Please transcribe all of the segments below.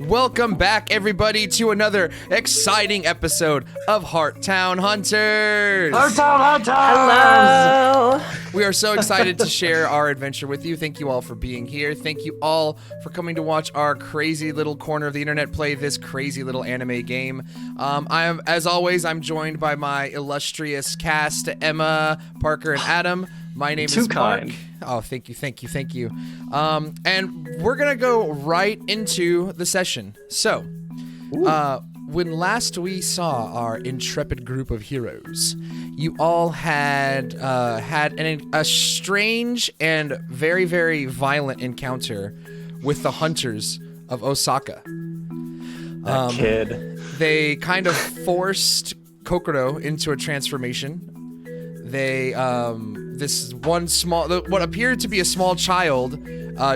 Welcome back, everybody, to another exciting episode of Hearttown Hunters. Hearttown Hunters! Hello! We are so excited to share our adventure with you. Thank you all for being here. Thank you all for coming to watch our crazy little corner of the internet play this crazy little anime game. As always, I'm joined by my illustrious cast, Emma, Parker, and Adam. My name is Mark. Oh, thank you. And we're gonna go right into the session. So, when last we saw our intrepid group of heroes, you all had a strange and very, very violent encounter with the hunters of Osaka. That kid. They kind of forced Kokoro into a transformation. They, what appeared to be a small child,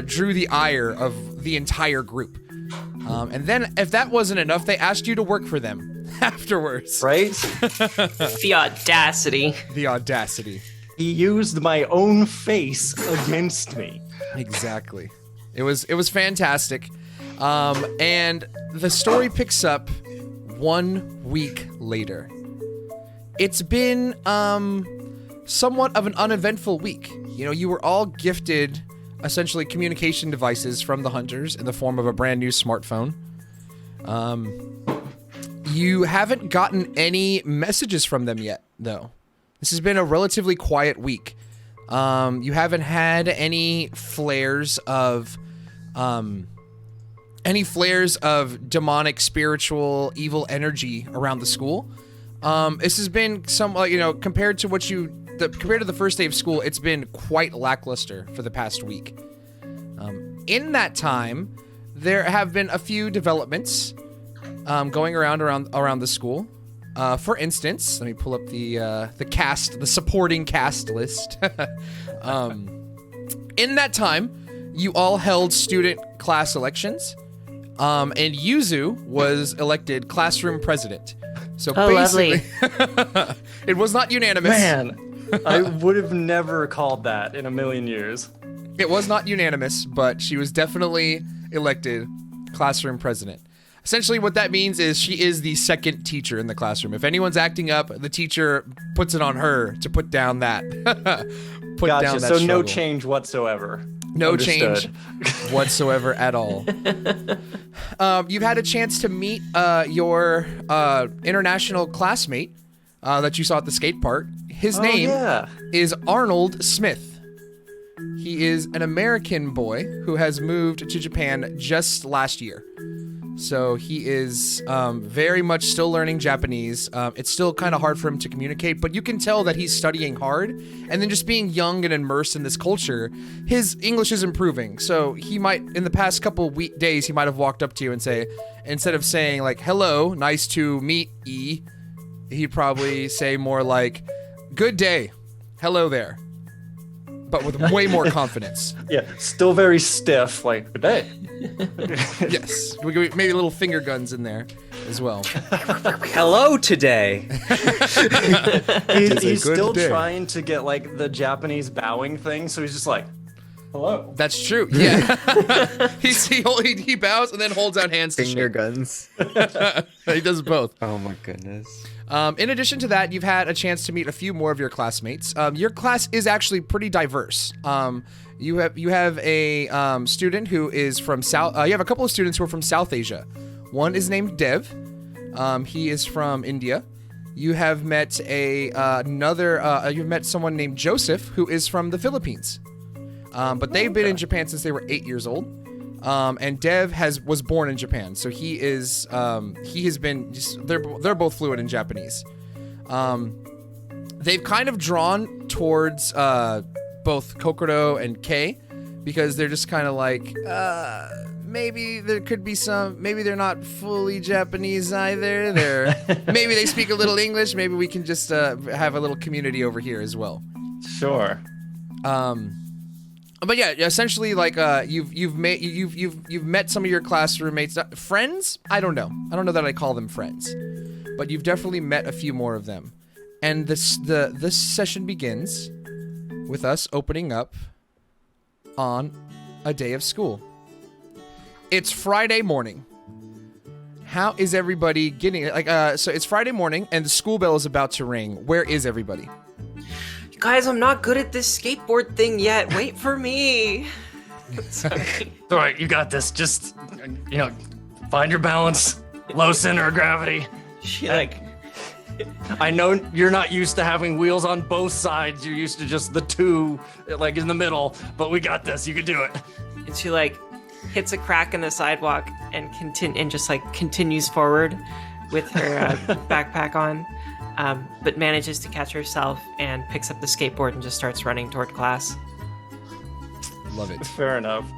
drew the ire of the entire group. And then, if that wasn't enough, they asked you to work for them afterwards. Right? The audacity. The audacity. He used my own face against me. Exactly. It was fantastic. And the story picks up 1 week later. It's been, somewhat of an uneventful week. You know, you were all gifted, essentially, communication devices from the hunters in the form of a brand new smartphone. You haven't gotten any messages from them yet, though. This has been a relatively quiet week. You haven't had any flares of demonic, spiritual, evil energy around the school. This has been compared to the first day of school, it's been quite lackluster for the past week. In that time, there have been a few developments going around the school. For instance, let me pull up the supporting cast list. In that time, you all held student class elections, and Yuzu was elected classroom president. So basically, lovely. It was not unanimous. Man, I would have never called that in a million years. It was not unanimous, but she was definitely elected classroom president. Essentially, what that means is she is the second teacher in the classroom. If anyone's acting up, the teacher puts it on her to put down that. Gotcha. So no change whatsoever. No Understood. change whatsoever at all. You've had a chance to meet your international classmate that you saw at the skate park. His name is Arnold Smith. He is an American boy who has moved to Japan just last year. So he is very much still learning Japanese. It's still kind of hard for him to communicate, but you can tell that he's studying hard. And then just being young and immersed in this culture, his English is improving. So he might, in the past couple days, he might have walked up to you and say, instead of saying like, hello, nice to meet ye, he'd probably say more like, good day, hello there. But with way more confidence. Yeah, still very stiff, like, good day. Yes, maybe little finger guns in there as well. Hello today. He's still trying to get like the Japanese bowing thing, so he's just like, hello. That's true. Yeah. he bows and then holds out hands to Finger shake. guns. He does both. Oh my goodness. In addition to that, you've had a chance to meet a few more of your classmates. Your class is actually pretty diverse. You have a student who is from South. You have a couple of students who are from South Asia. One is named Dev. He is from India. You have met you've met someone named Joseph who is from the Philippines. But they've been in Japan since they were 8 years old. And Dev was born in Japan, so they're both fluent in Japanese. They've kind of drawn towards both Kokoro and Kei, because they're just kind of like, maybe there could be maybe they're not fully Japanese either. Maybe they speak a little English. Maybe we can just have a little community over here as well. Sure. But yeah, essentially, like you've met some of your class roommates, friends. I don't know that I call them friends, but you've definitely met a few more of them. And this session begins with us opening up on a day of school. It's Friday morning. how is everybody getting it? Like, so it's Friday morning and the school bell is about to ring. Where is everybody? Guys, I'm not good at this skateboard thing yet. Wait for me. Sorry. All right, you got this. Just, find your balance. Low center of gravity. She I know you're not used to having wheels on both sides. You're used to just the two, like in the middle. But we got this. You can do it. and she hits a crack in the sidewalk and continues forward with her backpack on, but manages to catch herself and picks up the skateboard and just starts running toward class. Love it. Fair enough.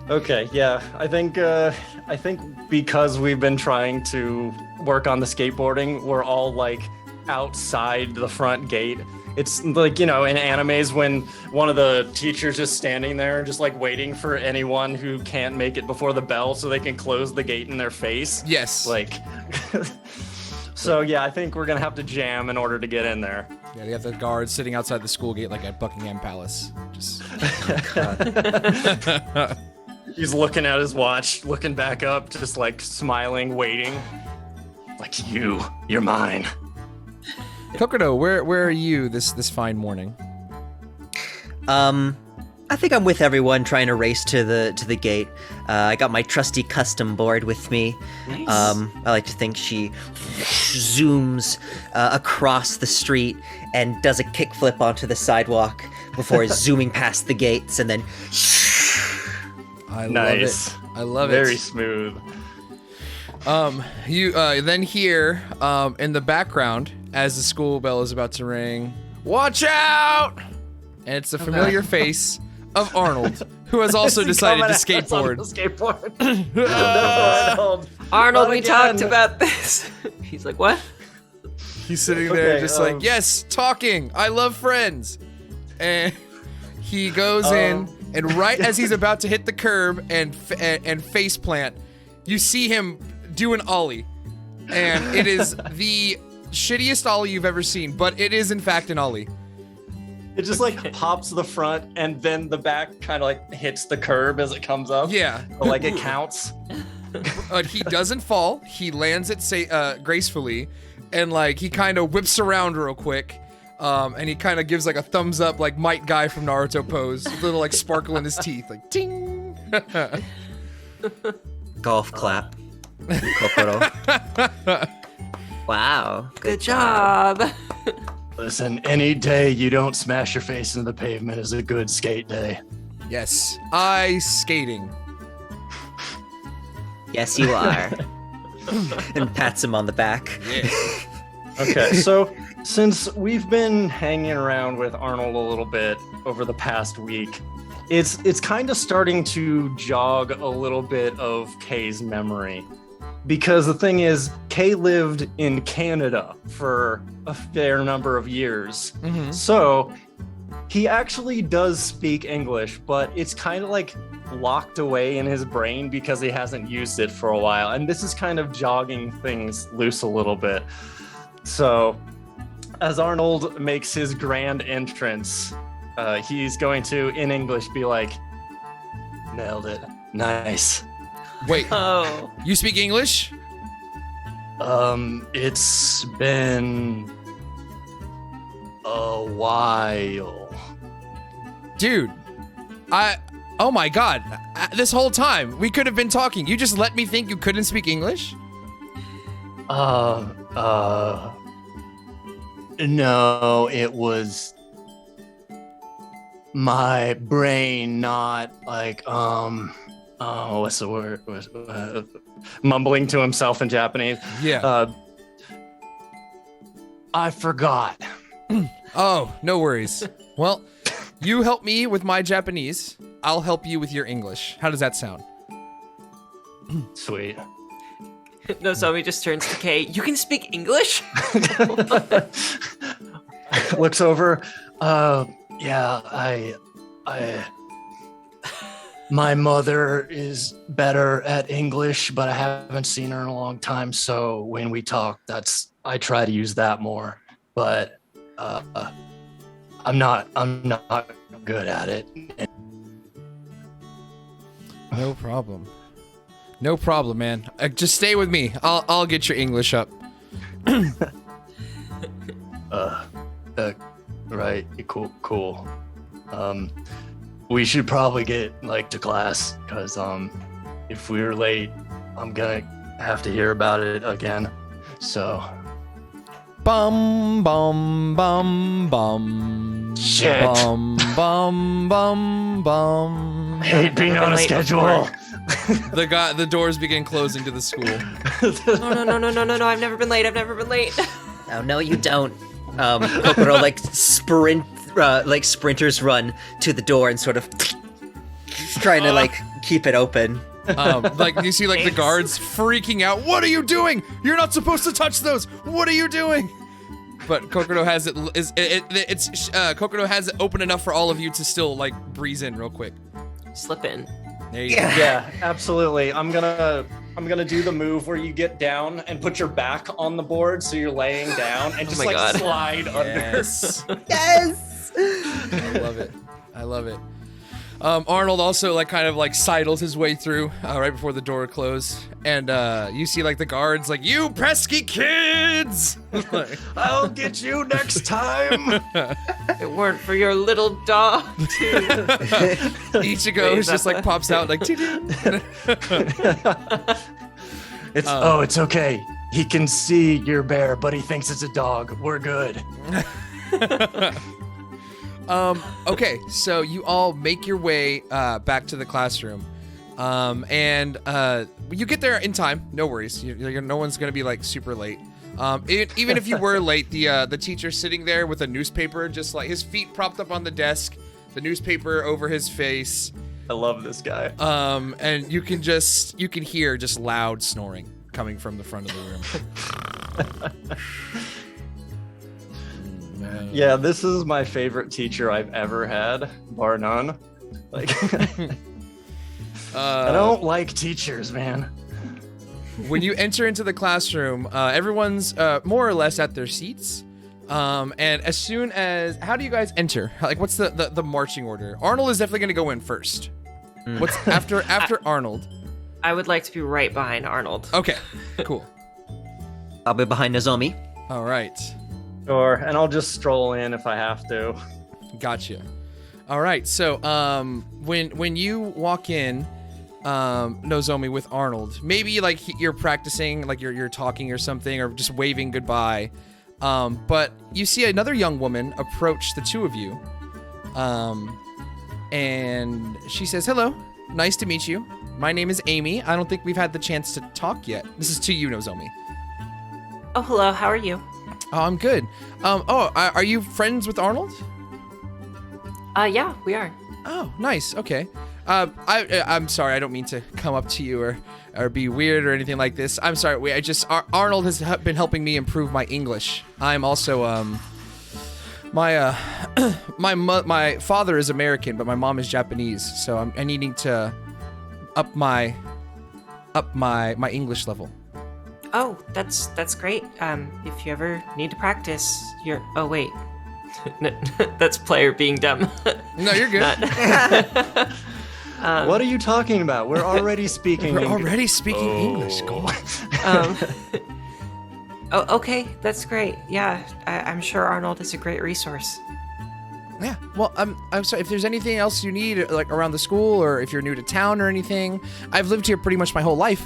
Okay, yeah. I think because we've been trying to work on the skateboarding, we're all outside the front gate. It's in animes when one of the teachers is standing there just waiting for anyone who can't make it before the bell so they can close the gate in their face. Yes. So yeah, I think we're gonna have to jam in order to get in there. Yeah, they have the guards sitting outside the school gate like at Buckingham Palace. Just He's looking at his watch, looking back up, just smiling, waiting. You're mine. Kokodo, where are you this fine morning? I think I'm with everyone trying to race to the gate. I got my trusty custom board with me. Nice. I like to think she zooms across the street and does a kickflip onto the sidewalk before zooming past the gates, and then. I Nice. love it. I love Very it. smooth. You then hear in the background as the school bell is about to ring, "Watch out!" And it's the familiar face of Arnold, who has also decided to skateboard. Arnold, we Not talked again. about this. He's like, what? He's sitting there Okay, just yes, talking. I love friends. And he goes in, and right as he's about to hit the curb and face plant, you see him do an ollie. And it is the shittiest ollie you've ever seen, but it is in fact an ollie. It just pops the front and then the back kind of hits the curb as it comes up. Yeah. It counts. But he doesn't fall. He lands it gracefully, and he kind of whips around real quick, and he kind of gives a thumbs up Might Guy from Naruto pose, with a little sparkle in his teeth, ting. Golf clap. Kokoro. Wow. Good job. Listen, any day you don't smash your face into the pavement is a good skate day. Yes, ice skating. Yes, you are. And pats him on the back. Yeah. Okay, so since we've been hanging around with Arnold a little bit over the past week, it's kind of starting to jog a little bit of Kay's memory. Because the thing is, Kay lived in Canada for a fair number of years. Mm-hmm. So he actually does speak English, but it's kind of locked away in his brain because he hasn't used it for a while. And this is kind of jogging things loose a little bit. So as Arnold makes his grand entrance, he's going to, in English, be like, "Nailed it. Nice. Wait, Oh. you speak English? It's been a while." Dude, oh my god, this whole time, we could have been talking. You just let me think you couldn't speak English? No, it was my brain not what's the word? Mumbling to himself in Japanese. Yeah. I forgot. Oh, no worries. Well, you help me with my Japanese. I'll help you with your English. How does that sound? Sweet. Nozomi just turns to Kay. You can speak English? Looks over. Yeah, I my mother is better at English, but I haven't seen her in a long time. So when we talk, I try to use that more. But I'm not good at it. No problem. No problem, man. Just stay with me. I'll get your English up. Right. Cool. We should probably get to class, because if we're late, I'm gonna have to hear about it again. So. Bum bum bum bum. Shit. Bum bum bum bum. Hate being on a schedule. The doors begin closing to the school. No, I've never been late. Oh, no, you don't. Kokoro, sprinters run to the door and sort of trying to, keep it open. You see, the guards freaking out. What are you doing? You're not supposed to touch those. What are you doing? But Kokoro has Kokoro has it open enough for all of you to still, breeze in real quick. Slip in. There you go. Yeah, absolutely. I'm gonna do the move where you get down and put your back on the board so you're laying down and just slide under. Yes. Yes! I love it. Arnold also sidles his way through right before the door closed, and you see the guards you pesky kids. I'll get you next time. It weren't for your little dog. Ichigo just pops out It's okay. He can see your bear, but he thinks it's a dog. We're good. Okay, so you all make your way back to the classroom, and you get there in time. No worries. No one's gonna be super late. Even if you were late, the teacher's sitting there with a newspaper, just his feet propped up on the desk, the newspaper over his face. I love this guy. And you can hear just loud snoring coming from the front of the room. Yeah, this is my favorite teacher I've ever had, bar none. I don't like teachers, man. When you enter into the classroom, everyone's more or less at their seats. And as soon as, how do you guys enter? What's the marching order? Arnold is definitely going to go in first. What's after Arnold? I would like to be right behind Arnold. Okay, cool. I'll be behind Nozomi. All right. Sure, and I'll just stroll in if I have to. Gotcha. All right, so when you walk in, Nozomi, with Arnold, maybe you're practicing, you're talking or something, or just waving goodbye, but you see another young woman approach the two of you, and she says, "Hello, nice to meet you. My name is Amy. I don't think we've had the chance to talk yet." This is to you, Nozomi. Oh, hello. How are you? Oh, I'm good. Are you friends with Arnold? Yeah, we are. Oh, nice. Okay. I'm sorry. I don't mean to come up to you or be weird or anything like this. I'm sorry. Arnold has been helping me improve my English. I'm also my father is American, but my mom is Japanese, so I'm needing to up my English level. Oh, that's great. If you ever need to practice, oh wait, that's player being dumb. No, you're good. What are you talking about? We're already speaking. English. Go. Oh, okay, that's great. Yeah, I'm sure Arnold is a great resource. Yeah. Well, I'm sorry if there's anything else you need, around the school, or if you're new to town or anything. I've lived here pretty much my whole life.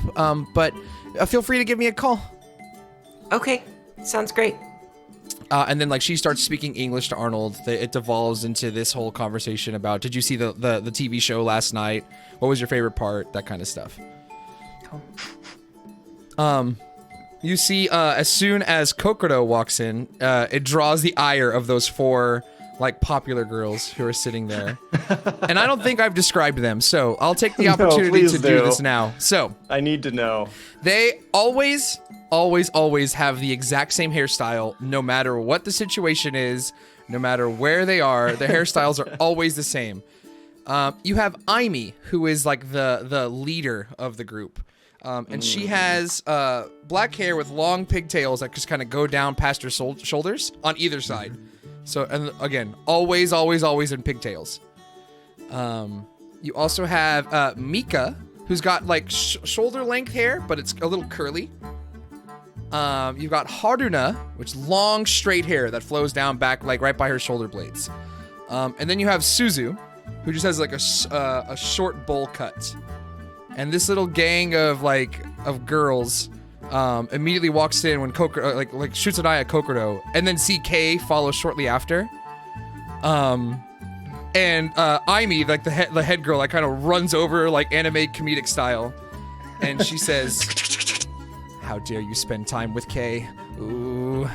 But feel free to give me a call. Okay, sounds great. And then she starts speaking English to Arnold. It devolves into this whole conversation about, did you see the TV show last night? What was your favorite part? That kind of stuff. You see, as soon as Kokoro walks in, it draws the ire of those four popular girls who are sitting there. And I don't think I've described them, so I'll take the opportunity to do this now. So I need to know. They always have the exact same hairstyle, no matter what the situation is, no matter where they are. Their hairstyles are always the same. You have Aimi, who is the leader of the group. And she has black hair with long pigtails that just kind of go down past her shoulders on either side. So, and again, always in pigtails. You also have Mika, who's got like shoulder length hair, but it's a little curly. You've got Haruna, which is long straight hair that flows down back like right by her shoulder blades. And then you have Suzu, who just has like a short bowl cut. And this little gang of girls immediately walks in when Kokoro like shoots an eye at Kokoro, and then CK follows shortly after. And Aimi, like the head girl, like kind of runs over like anime comedic style, and she says, "How dare you spend time with Kay? Ooh."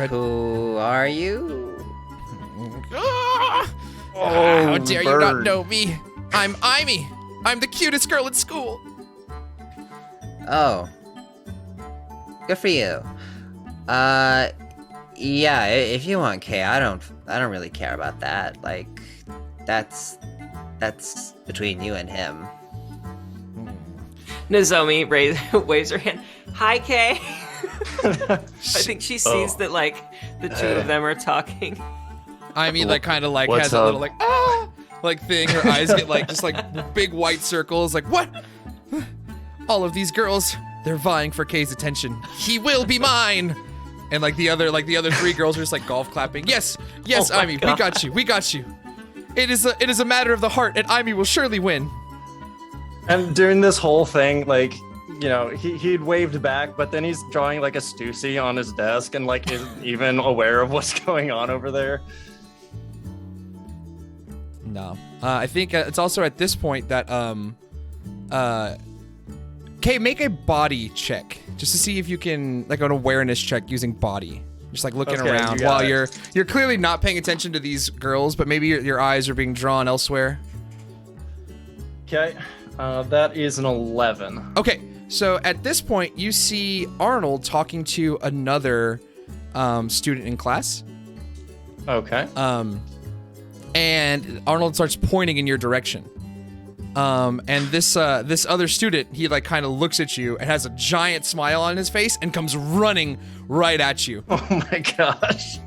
Who are you? How dare you not know me? I'm Aimi. I'm the cutest girl at school. Oh. Good for you. Yeah, if you want Kay, I don't really care about that. Like, that's between you and him. Nozomi waves her hand. Hi, Kay. I think she sees that like the two of them are talking. I mean, like, kind of like What's has up? a little like thing. Her eyes get like just like big white circles. Like, what? All of these girls, they're vying for Kay's attention. He will be mine. And like the other three girls are just like golf clapping. Yes, Oh my Aimi, God. we got you. It is a matter of the heart, and Aimi will surely win. And during this whole thing, like, you know, he'd waved back, but then he's drawing like a Stussy on his desk and like isn't even aware of what's going on over there. No, I think it's also at this point that Kay, make a body check just to see if you can, like, an awareness check using body. Just like looking Okay, around you got while it. you're clearly not paying attention to these girls, but maybe your eyes are being drawn elsewhere. Okay, that is an 11. Okay, so at this point you see Arnold talking to another student in class. Okay. And Arnold starts pointing in your direction. And this other student, he like kind of looks at you and has a giant smile on his face and comes running right at you. Oh my gosh.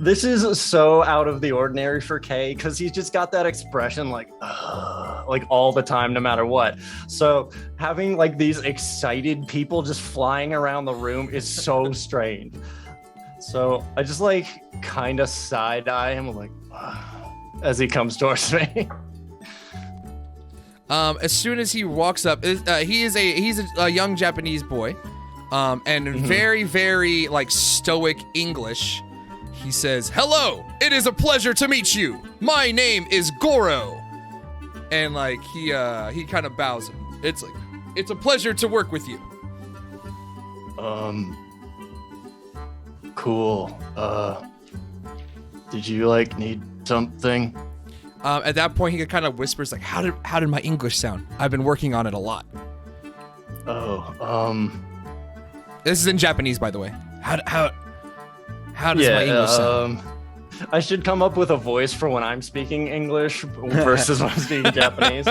This is so out of the ordinary for Kay because he's just got that expression like all the time, no matter what. So having like these excited people just flying around the room is so strange. So I just like kind of side eye him like as he comes towards me. As soon as he walks up, he's a young Japanese boy, and in very, very like stoic English, he says, "Hello, it is a pleasure to meet you. My name is Goro," and like he kind of bows him. It's like, "It's a pleasure to work with you." Cool. Did you like need something? At that point, he kind of whispers like, "How did my English sound? I've been working on it a lot." This is in Japanese, by the way. How does my English sound? I should come up with a voice for when I'm speaking English versus when I'm speaking Japanese.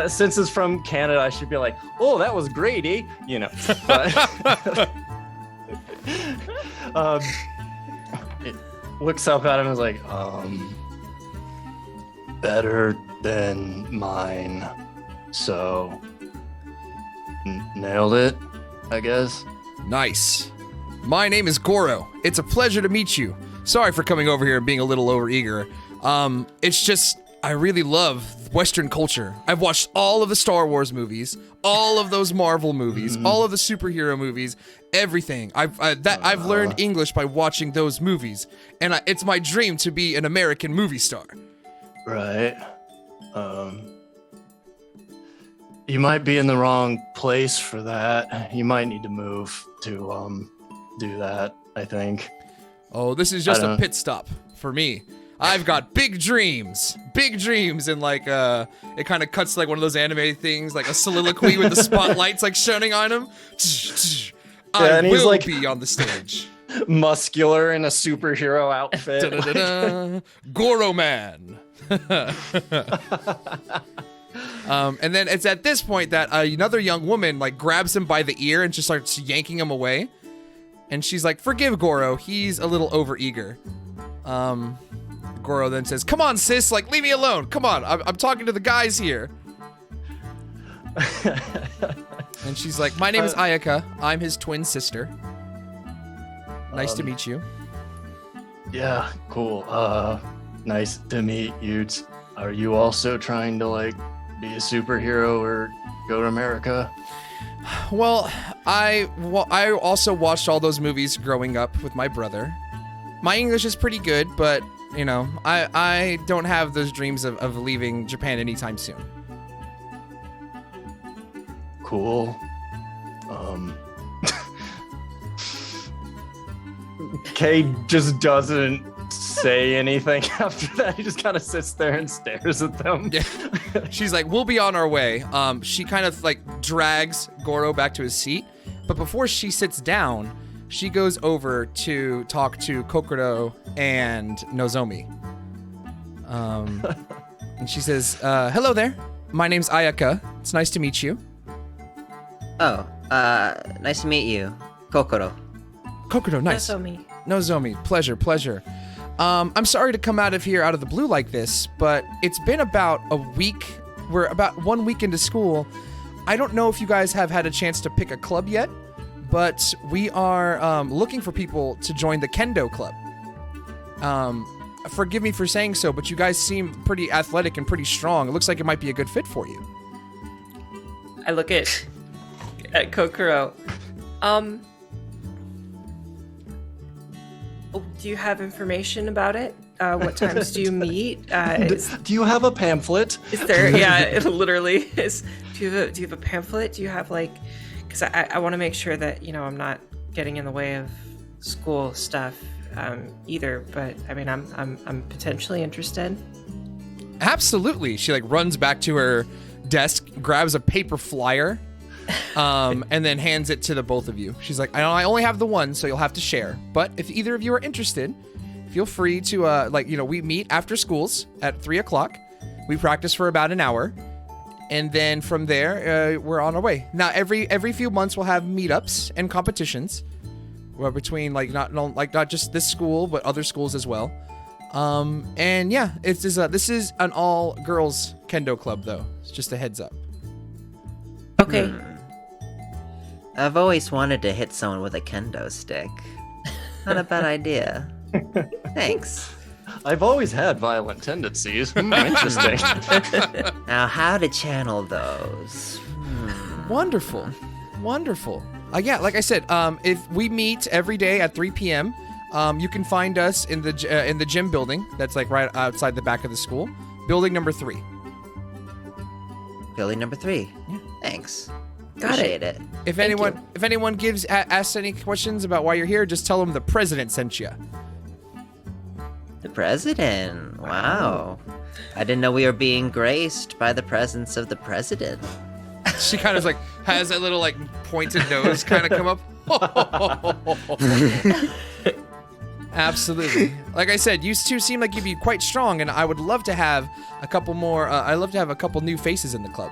Since it's from Canada, I should be like, "Oh, that was great, eh?" You know. It looks up at him and is like, better than mine. So, nailed it, I guess. Nice. My name is Goro. It's a pleasure to meet you. Sorry for coming over here and being a little overeager. It's just, I really love Western culture. I've watched all of the Star Wars movies, all of those Marvel movies, all of the superhero movies, everything. I've learned English by watching those movies, and it's my dream to be an American movie star. Right. You might be in the wrong place for that. You might need to move to do that, I think. Oh, this is just a pit stop for me. I've got big dreams, and like it kind of cuts to like one of those anime things, like a soliloquy with the spotlights like shining on him. I and he's will like be on the stage. muscular in a superhero outfit. Da-da-da-da. Goro Man. And then it's at this point that another young woman like grabs him by the ear and just starts yanking him away. And she's like, "Forgive Goro, he's a little overeager." Goro then says, "Come on, sis, like leave me alone. Come on, I'm talking to the guys here." And she's like, "My name is Ayaka. I'm his twin sister. Nice to meet you." Yeah, cool. Nice to meet you. Are you also trying to like be a superhero or go to America? Well, I also watched all those movies growing up with my brother. My English is pretty good, but you know, I don't have those dreams of leaving Japan anytime soon. Cool. Kay just doesn't say anything after that. He just kind of sits there and stares at them. Yeah. She's like, "We'll be on our way." She kind of like drags Goro back to his seat, but before she sits down, she goes over to talk to Kokoro and Nozomi. And she says, "Hello there. My name's Ayaka. It's nice to meet you." Oh, nice to meet you, Kokoro. Kokoro, nice. Nozomi. Nozomi, pleasure. I'm sorry to come out of the blue like this, but it's been about a week. We're about 1 week into school. I don't know if you guys have had a chance to pick a club yet, but we are looking for people to join the Kendo club. Forgive me for saying so, but you guys seem pretty athletic and pretty strong. It looks like it might be a good fit for you. I look at Kokoro. Do you have information about it? What times do you meet? Do you have a pamphlet? Is there? Yeah, it literally is. Do you have a pamphlet? Do you have like? Because I want to make sure that I'm not getting in the way of school stuff either. But I mean, I'm potentially interested. Absolutely. She like runs back to her desk, grabs a paper flyer, and then hands it to the both of you. She's like, I only have the one, so you'll have to share. But if either of you are interested, feel free to, we meet after schools at 3:00. We practice for about an hour. And then from there, we're on our way. Now, every few months, we'll have meetups and competitions between, not just this school, but other schools as well. And yeah, this is an all-girls kendo club, though. It's just a heads up. Okay. I've always wanted to hit someone with a kendo stick. Not a bad idea. Thanks. I've always had violent tendencies. Interesting. Now, how to channel those? Wonderful. Yeah, like I said, if we meet every day at 3 p.m., you can find us in the gym building that's like right outside the back of the school. Building number 3. Building number 3. Yeah. Thanks. Got Appreciate it. If anyone asks any questions about why you're here, just tell them the president sent you. The president. Wow. I didn't know we were being graced by the presence of the president. She kind of like has that little like pointed nose kind of come up. Absolutely. Like I said, you two seem like you'd be quite strong, and I would love to have a couple more. I'd love to have a couple new faces in the club.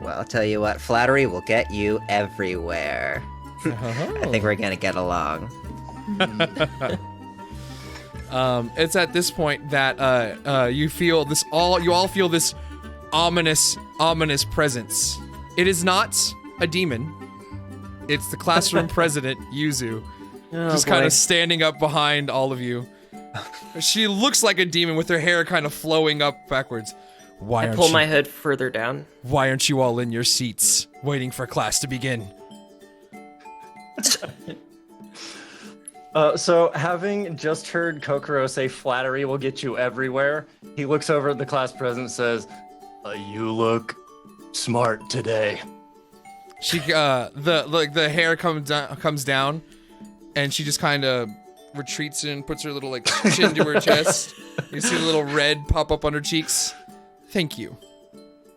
Well, I'll tell you what, flattery will get you everywhere. I think we're gonna get along. It's at this point that you all feel this ominous presence. It is not a demon. It's the classroom president, Yuzu, just kind of standing up behind all of you. She looks like a demon with her hair kind of flowing up backwards. I pull my hood further down. Why aren't you all in your seats, waiting for class to begin? So having just heard Kokoro say flattery will get you everywhere, he looks over at the class president and says, you look smart today. She the hair comes down, and she just kind of retreats and puts her little chin to her chest. You see the little red pop up on her cheeks. Thank you,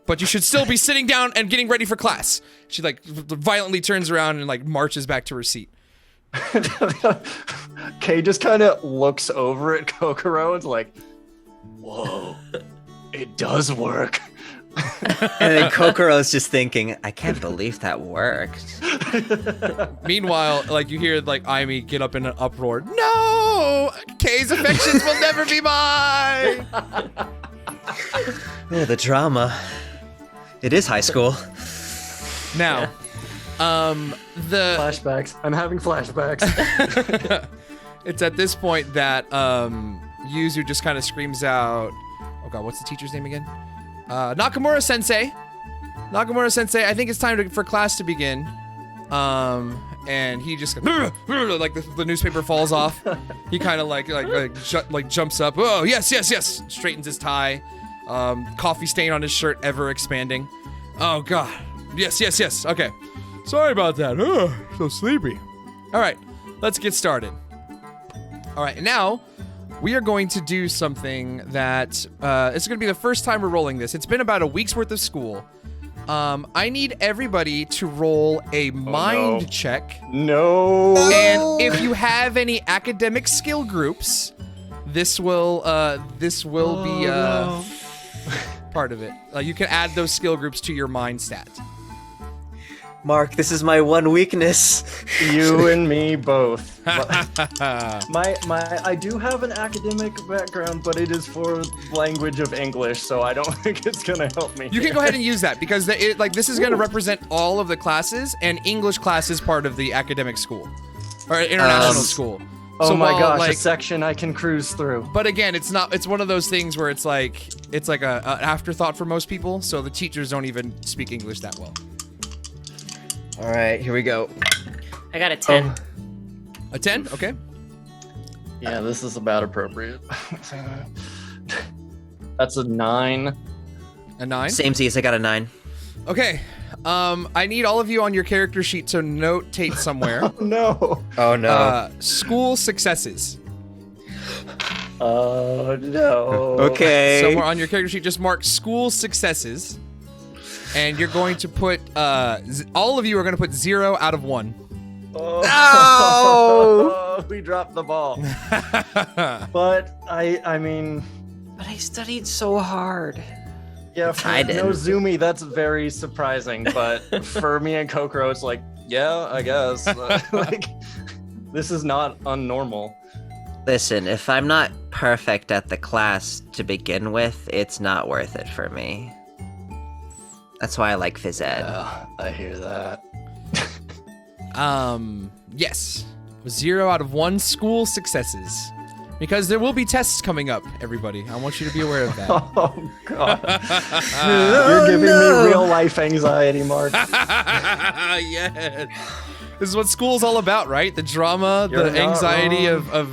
but you should still be sitting down and getting ready for class. She violently turns around and marches back to her seat. Kay just kind of looks over at Kokoro and's like, whoa, it does work. And then Kokoro's just thinking, I can't believe that worked. Meanwhile, you hear Aimi get up in an uproar. No! Kay's affections will never be mine. Oh, the drama. It is high school. Now, the Flashbacks. I'm having flashbacks. it's at this point that Yuzu just kind of screams out, oh god, what's the teacher's name again? Nakamura Sensei. Nakamura Sensei, I think it's time for class to begin. And he just like the newspaper falls off. He kind of like jumps up. Oh yes, straightens his tie. Coffee stain on his shirt ever expanding. Oh god. Yes. Okay. Sorry about that. Oh, so sleepy. All right, let's get started. All right, now we are going to do something that it's going to be the first time we're rolling this. It's been about a week's worth of school. I need everybody to roll a mind check. No. And if you have any academic skill groups, this will be part of it. You can add those skill groups to your mind stat. Mark, this is my one weakness. You and me both. I do have an academic background, but it is for language of English, so I don't think it's gonna help me. You can go ahead and use that because this is going to represent all of the classes, and English class is part of the academic school or international school. Oh so my while, gosh, a section I can cruise through. But again, it's one of those things where it's like an afterthought for most people, so the teachers don't even speak English that well. All right, here we go. I got a 10. A 10? Okay. Yeah, this is about appropriate. That's a 9. A 9? Samesies, I got a 9. Okay. I need all of you on your character sheet to notate somewhere. No. Oh no. School successes. Oh no. Okay. Somewhere on your character sheet, just mark school successes. And you're going to put, all of you are going to put 0 out of 1. Oh, we dropped the ball. But I mean. But I studied so hard. Yeah, for I didn't. no Zoomy, that's very surprising. But for me and Kokoro, it's like, yeah, I guess. Like, this is not unnormal. Listen, if I'm not perfect at the class to begin with, it's not worth it for me. That's why I like phys ed. I hear that. Yes. 0 out of 1 school successes. Because there will be tests coming up, everybody. I want you to be aware of that. Oh, God. You're giving me real life anxiety, Mark. Yes. This is what school's all about, right? The drama, You're the not anxiety wrong. of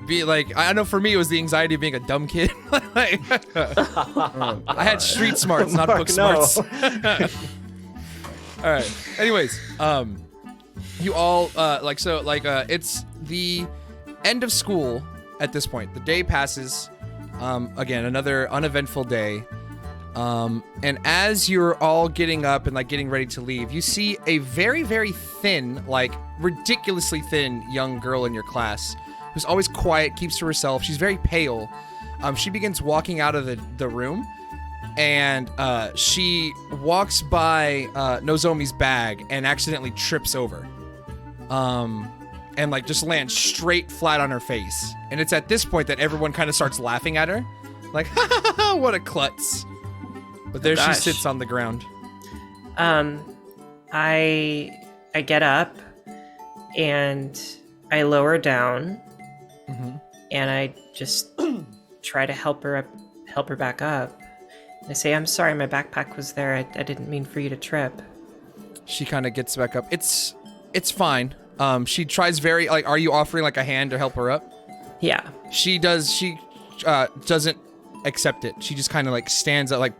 be like, I know for me it was the anxiety of being a dumb kid. I had street smarts, not Mark, book no. smarts. All right. Anyways, you all it's the end of school at this point. The day passes. Again, another uneventful day. And as you're all getting up and getting ready to leave, you see a very, very thin, ridiculously thin young girl in your class who's always quiet, keeps to herself. She's very pale. She begins walking out of the room, and she walks by Nozomi's bag and accidentally trips over. And just lands straight flat on her face. And it's at this point that everyone kind of starts laughing at her. Like, ha ha ha ha, what a klutz. But there she sits on the ground. I get up and I lower down, and I just try to help her back up. I say, "I'm sorry, my backpack was there. I didn't mean for you to trip." She kind of gets back up. It's fine. She tries are you offering a hand to help her up? Yeah. She doesn't accept it. She just kind of stands up,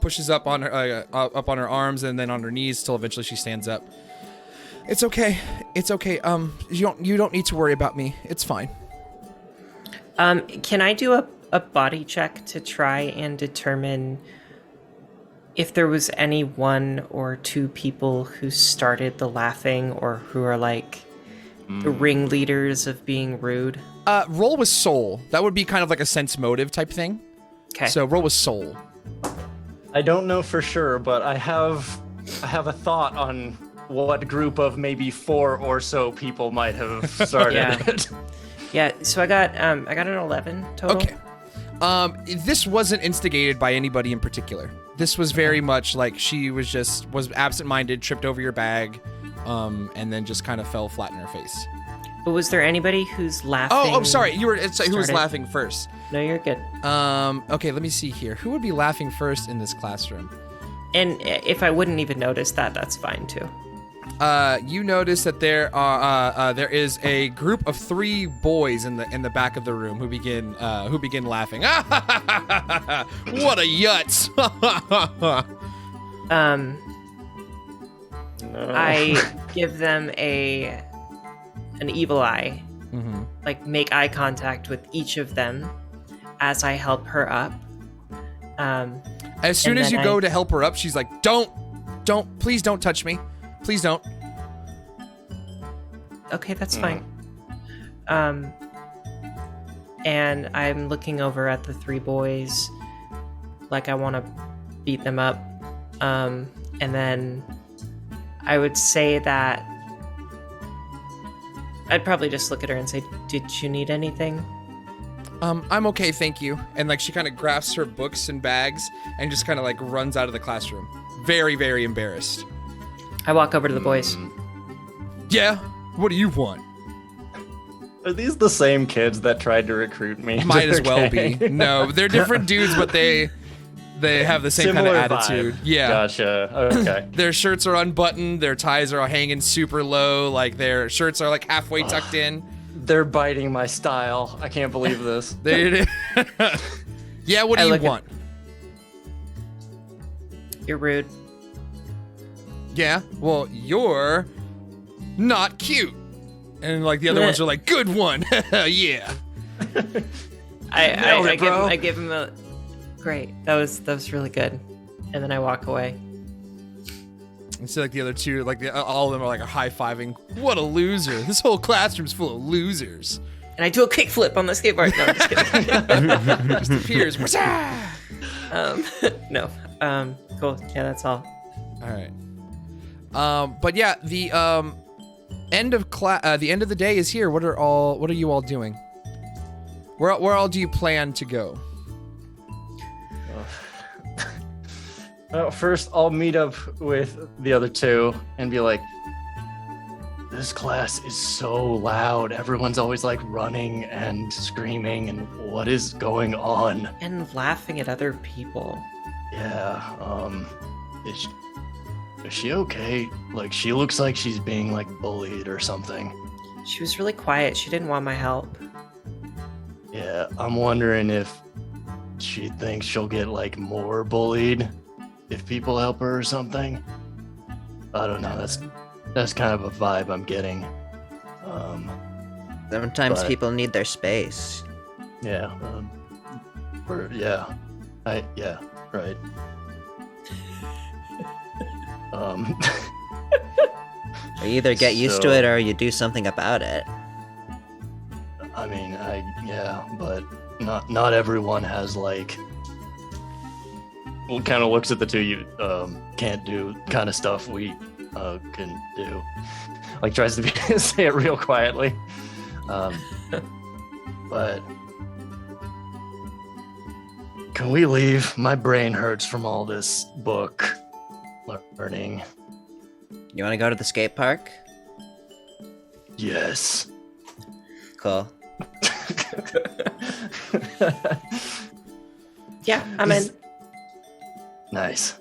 pushes up on her arms and then on her knees till eventually she stands up. It's okay. It's okay. You don't need to worry about me. It's fine. Can I do a body check to try and determine if there was any 1 or 2 people who started the laughing or who are the ringleaders of being rude? Roll with soul. That would be kind of like a sense motive type thing. Okay. So roll with soul. I don't know for sure, but I have a thought on what group of maybe 4 or so people might have started Yeah. it. Yeah, so I got an 11 total. Okay. This wasn't instigated by anybody in particular. This was very much like she was absent-minded, tripped over your bag, and then just kind of fell flat in her face. But was there anybody who's laughing? Oh, sorry. Who was laughing first? No, you're good. Okay, let me see here. Who would be laughing first in this classroom? And if I wouldn't even notice that, that's fine too. You notice that there is a group of 3 boys in the back of the room who begin laughing. What a yutz! I give them an evil eye, like make eye contact with each of them as I help her up. As soon as you go to help her up, she's like, please don't touch me. Please don't. Okay, that's fine. And I'm looking over at the 3 boys like I want to beat them up. And then I would say that I'd probably just look at her and say, did you need anything? I'm okay, thank you. And like she kind of grasps her books and bags and just kind of like runs out of the classroom. Very, very embarrassed. I walk over to the boys. Yeah? What do you want? Are these the same kids that tried to recruit me? Might as well be. No, they're different dudes, but they have the same Similar kind of attitude. vibe. Yeah. Gotcha. Okay. Their shirts are unbuttoned, their ties are hanging super low, like their shirts are like halfway tucked in. They're biting my style. I can't believe this. Yeah, what do you want? You're rude. Yeah, well, you're not cute. And like the other ones are like, good one. Yeah. I give him a great. That was really good. And then I walk away. And so like the other two, like all of them are like high-fiving. What a loser. This whole classroom's full of losers. And I do a kickflip on the skateboard. No, I'm just kidding. Just appears. No. Cool. Yeah, that's all. All right. But yeah, the end of the day is here. What are you all doing? Where all do you plan to go? First, I'll meet up with the other 2 and be like, this class is so loud. Everyone's always like running and screaming, and what is going on? And laughing at other people. Yeah, is she okay? Like, she looks like she's being like bullied or something. She was really quiet. She didn't want my help. Yeah, I'm wondering if she thinks she'll get like more bullied if people help her or something. I don't know. That's kind of a vibe I'm getting. Sometimes people need their space. Yeah. Right. You either get used to it or you do something about it. I mean, but not everyone has like. Well, kind of looks at the 2 you can't do kind of stuff we can do. Like tries to say it real quietly. But can we leave? My brain hurts from all this book learning. You want to go to the skate park? Yes. Cool. Yeah, I'm in. Nice.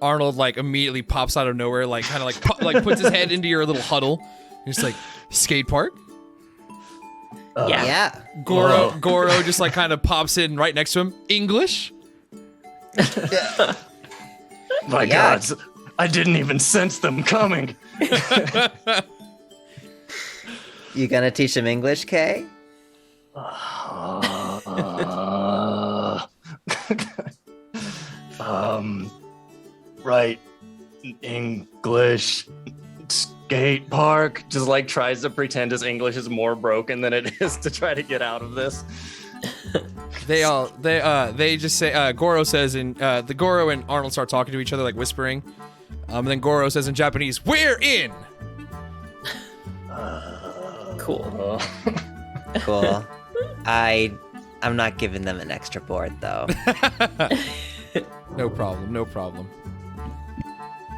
Arnold like immediately pops out of nowhere, like kind of like puts his head into your little huddle. And he's like, skate park? Yeah. Goro just like kind of pops in right next to him. English? My God, I didn't even sense them coming. You gonna teach him English, Kay? Right. English skate park. Just like tries to pretend his English is more broken than it is to try to get out of this. They just say Goro says in the Goro and Arnold start talking to each other like whispering. And then Goro says in Japanese, "We're in." Cool. Cool. I'm not giving them an extra board though. No problem. No problem.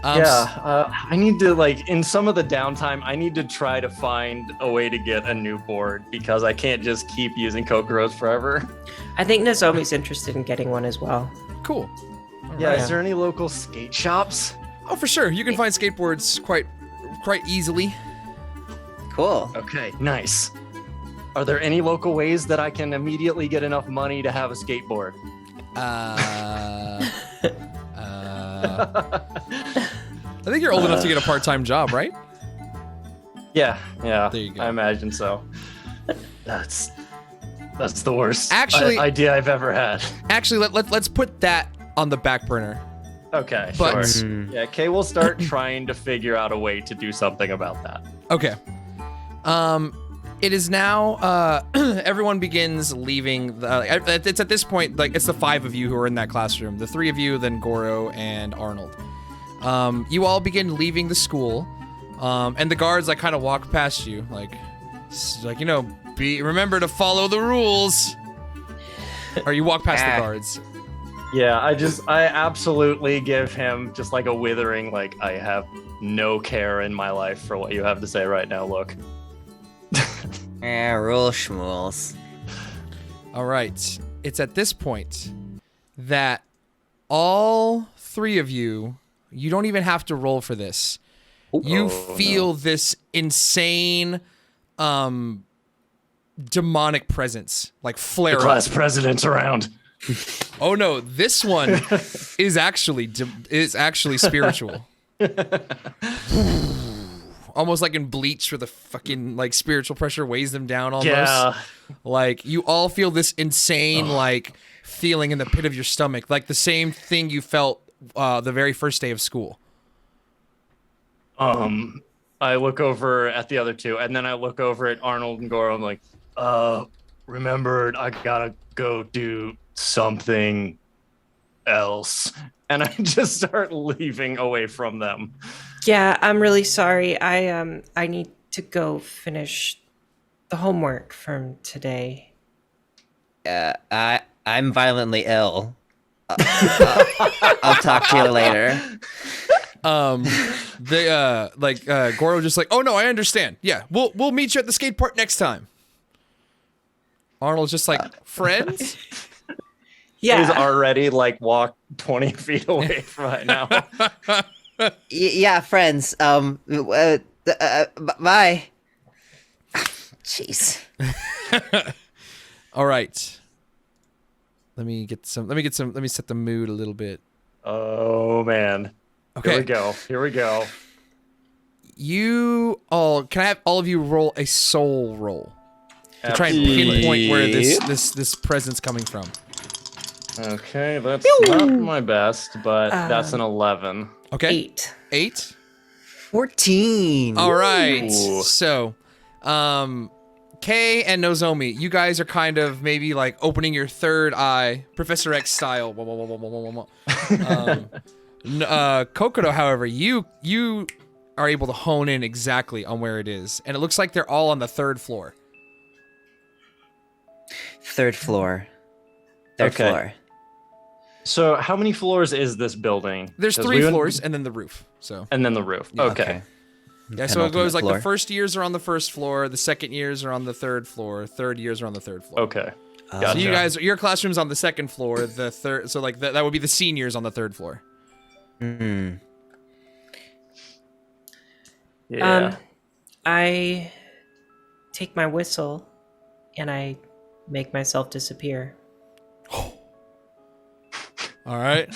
I need to, like, in some of the downtime, I need to try to find a way to get a new board because I can't just keep using Kokoros forever. I think Nozomi's interested in getting one as well. Cool. Yeah, is there any local skate shops? Oh, for sure. You can find skateboards quite easily. Cool. Okay, nice. Are there any local ways that I can immediately get enough money to have a skateboard? I think you're old enough to get a part-time job, right? Yeah. There you go. I imagine so. That's the worst idea I've ever had. Actually, let's put that on the back burner. Okay, But- sure. Yeah, Kay will start trying to figure out a way to do something about that. Okay. It is now, everyone begins leaving. It's at this point, like, it's the 5 of you who are in that classroom. The 3 of you, then Goro and Arnold. You all begin leaving the school, and the guards, like, kind of walk past you, like, you know, remember to follow the rules. Or you walk past the guards. Yeah, I absolutely give him just like a withering, like, I have no care in my life for what you have to say right now, look. Rule schmools. All right. It's at this point that all 3 of you don't even have to roll for this. You feel this insane, demonic presence, like flare up. Class president's around. Oh no, this one is actually spiritual. Almost like in Bleach, where the fucking, like, spiritual pressure weighs them down almost. Yeah. Like, you all feel this insane, like, feeling in the pit of your stomach. Like the same thing you felt the very first day of school. I look over at the other 2, and then I look over at Arnold and Goro. I'm like, remembered, I gotta go do something else. And I just start leaving away from them. Yeah, I'm really sorry. I need to go finish the homework from today. I'm violently ill. I'll talk to you later. Goro just like, oh no, I understand. Yeah, we'll meet you at the skate park next time. Arnold's just like, friends? Yeah. He's already, like, walked 20 feet away from right now. Yeah, friends. Bye. Jeez. All right. Let me set the mood a little bit. Oh man. Okay. Here we go. Can I have all of you roll a soul roll to try and pinpoint where this presence coming from? Okay, that's not my best, but that's an 11. Okay. 8. 14. All right. Ooh. So, Kay and Nozomi, you guys are kind of maybe like opening your third eye, Professor X style. Kokoto, however, you are able to hone in exactly on where it is, and it looks like they're all on the 3rd floor. 3rd floor. 3rd floor. So how many floors is this building? There's 3 floors and then the roof. So. And then the roof. Yeah. Okay. Yeah, so it goes like floor. the first years are on the 1st floor, the 2nd years are on the 3rd floor, 3rd years are on the 3rd floor. Okay. So Gotcha. you guys, your classroom's on the 2nd floor, the 3rd. So like that would be the seniors on the 3rd floor. Hmm. Yeah. I take my whistle and I make myself disappear. All right.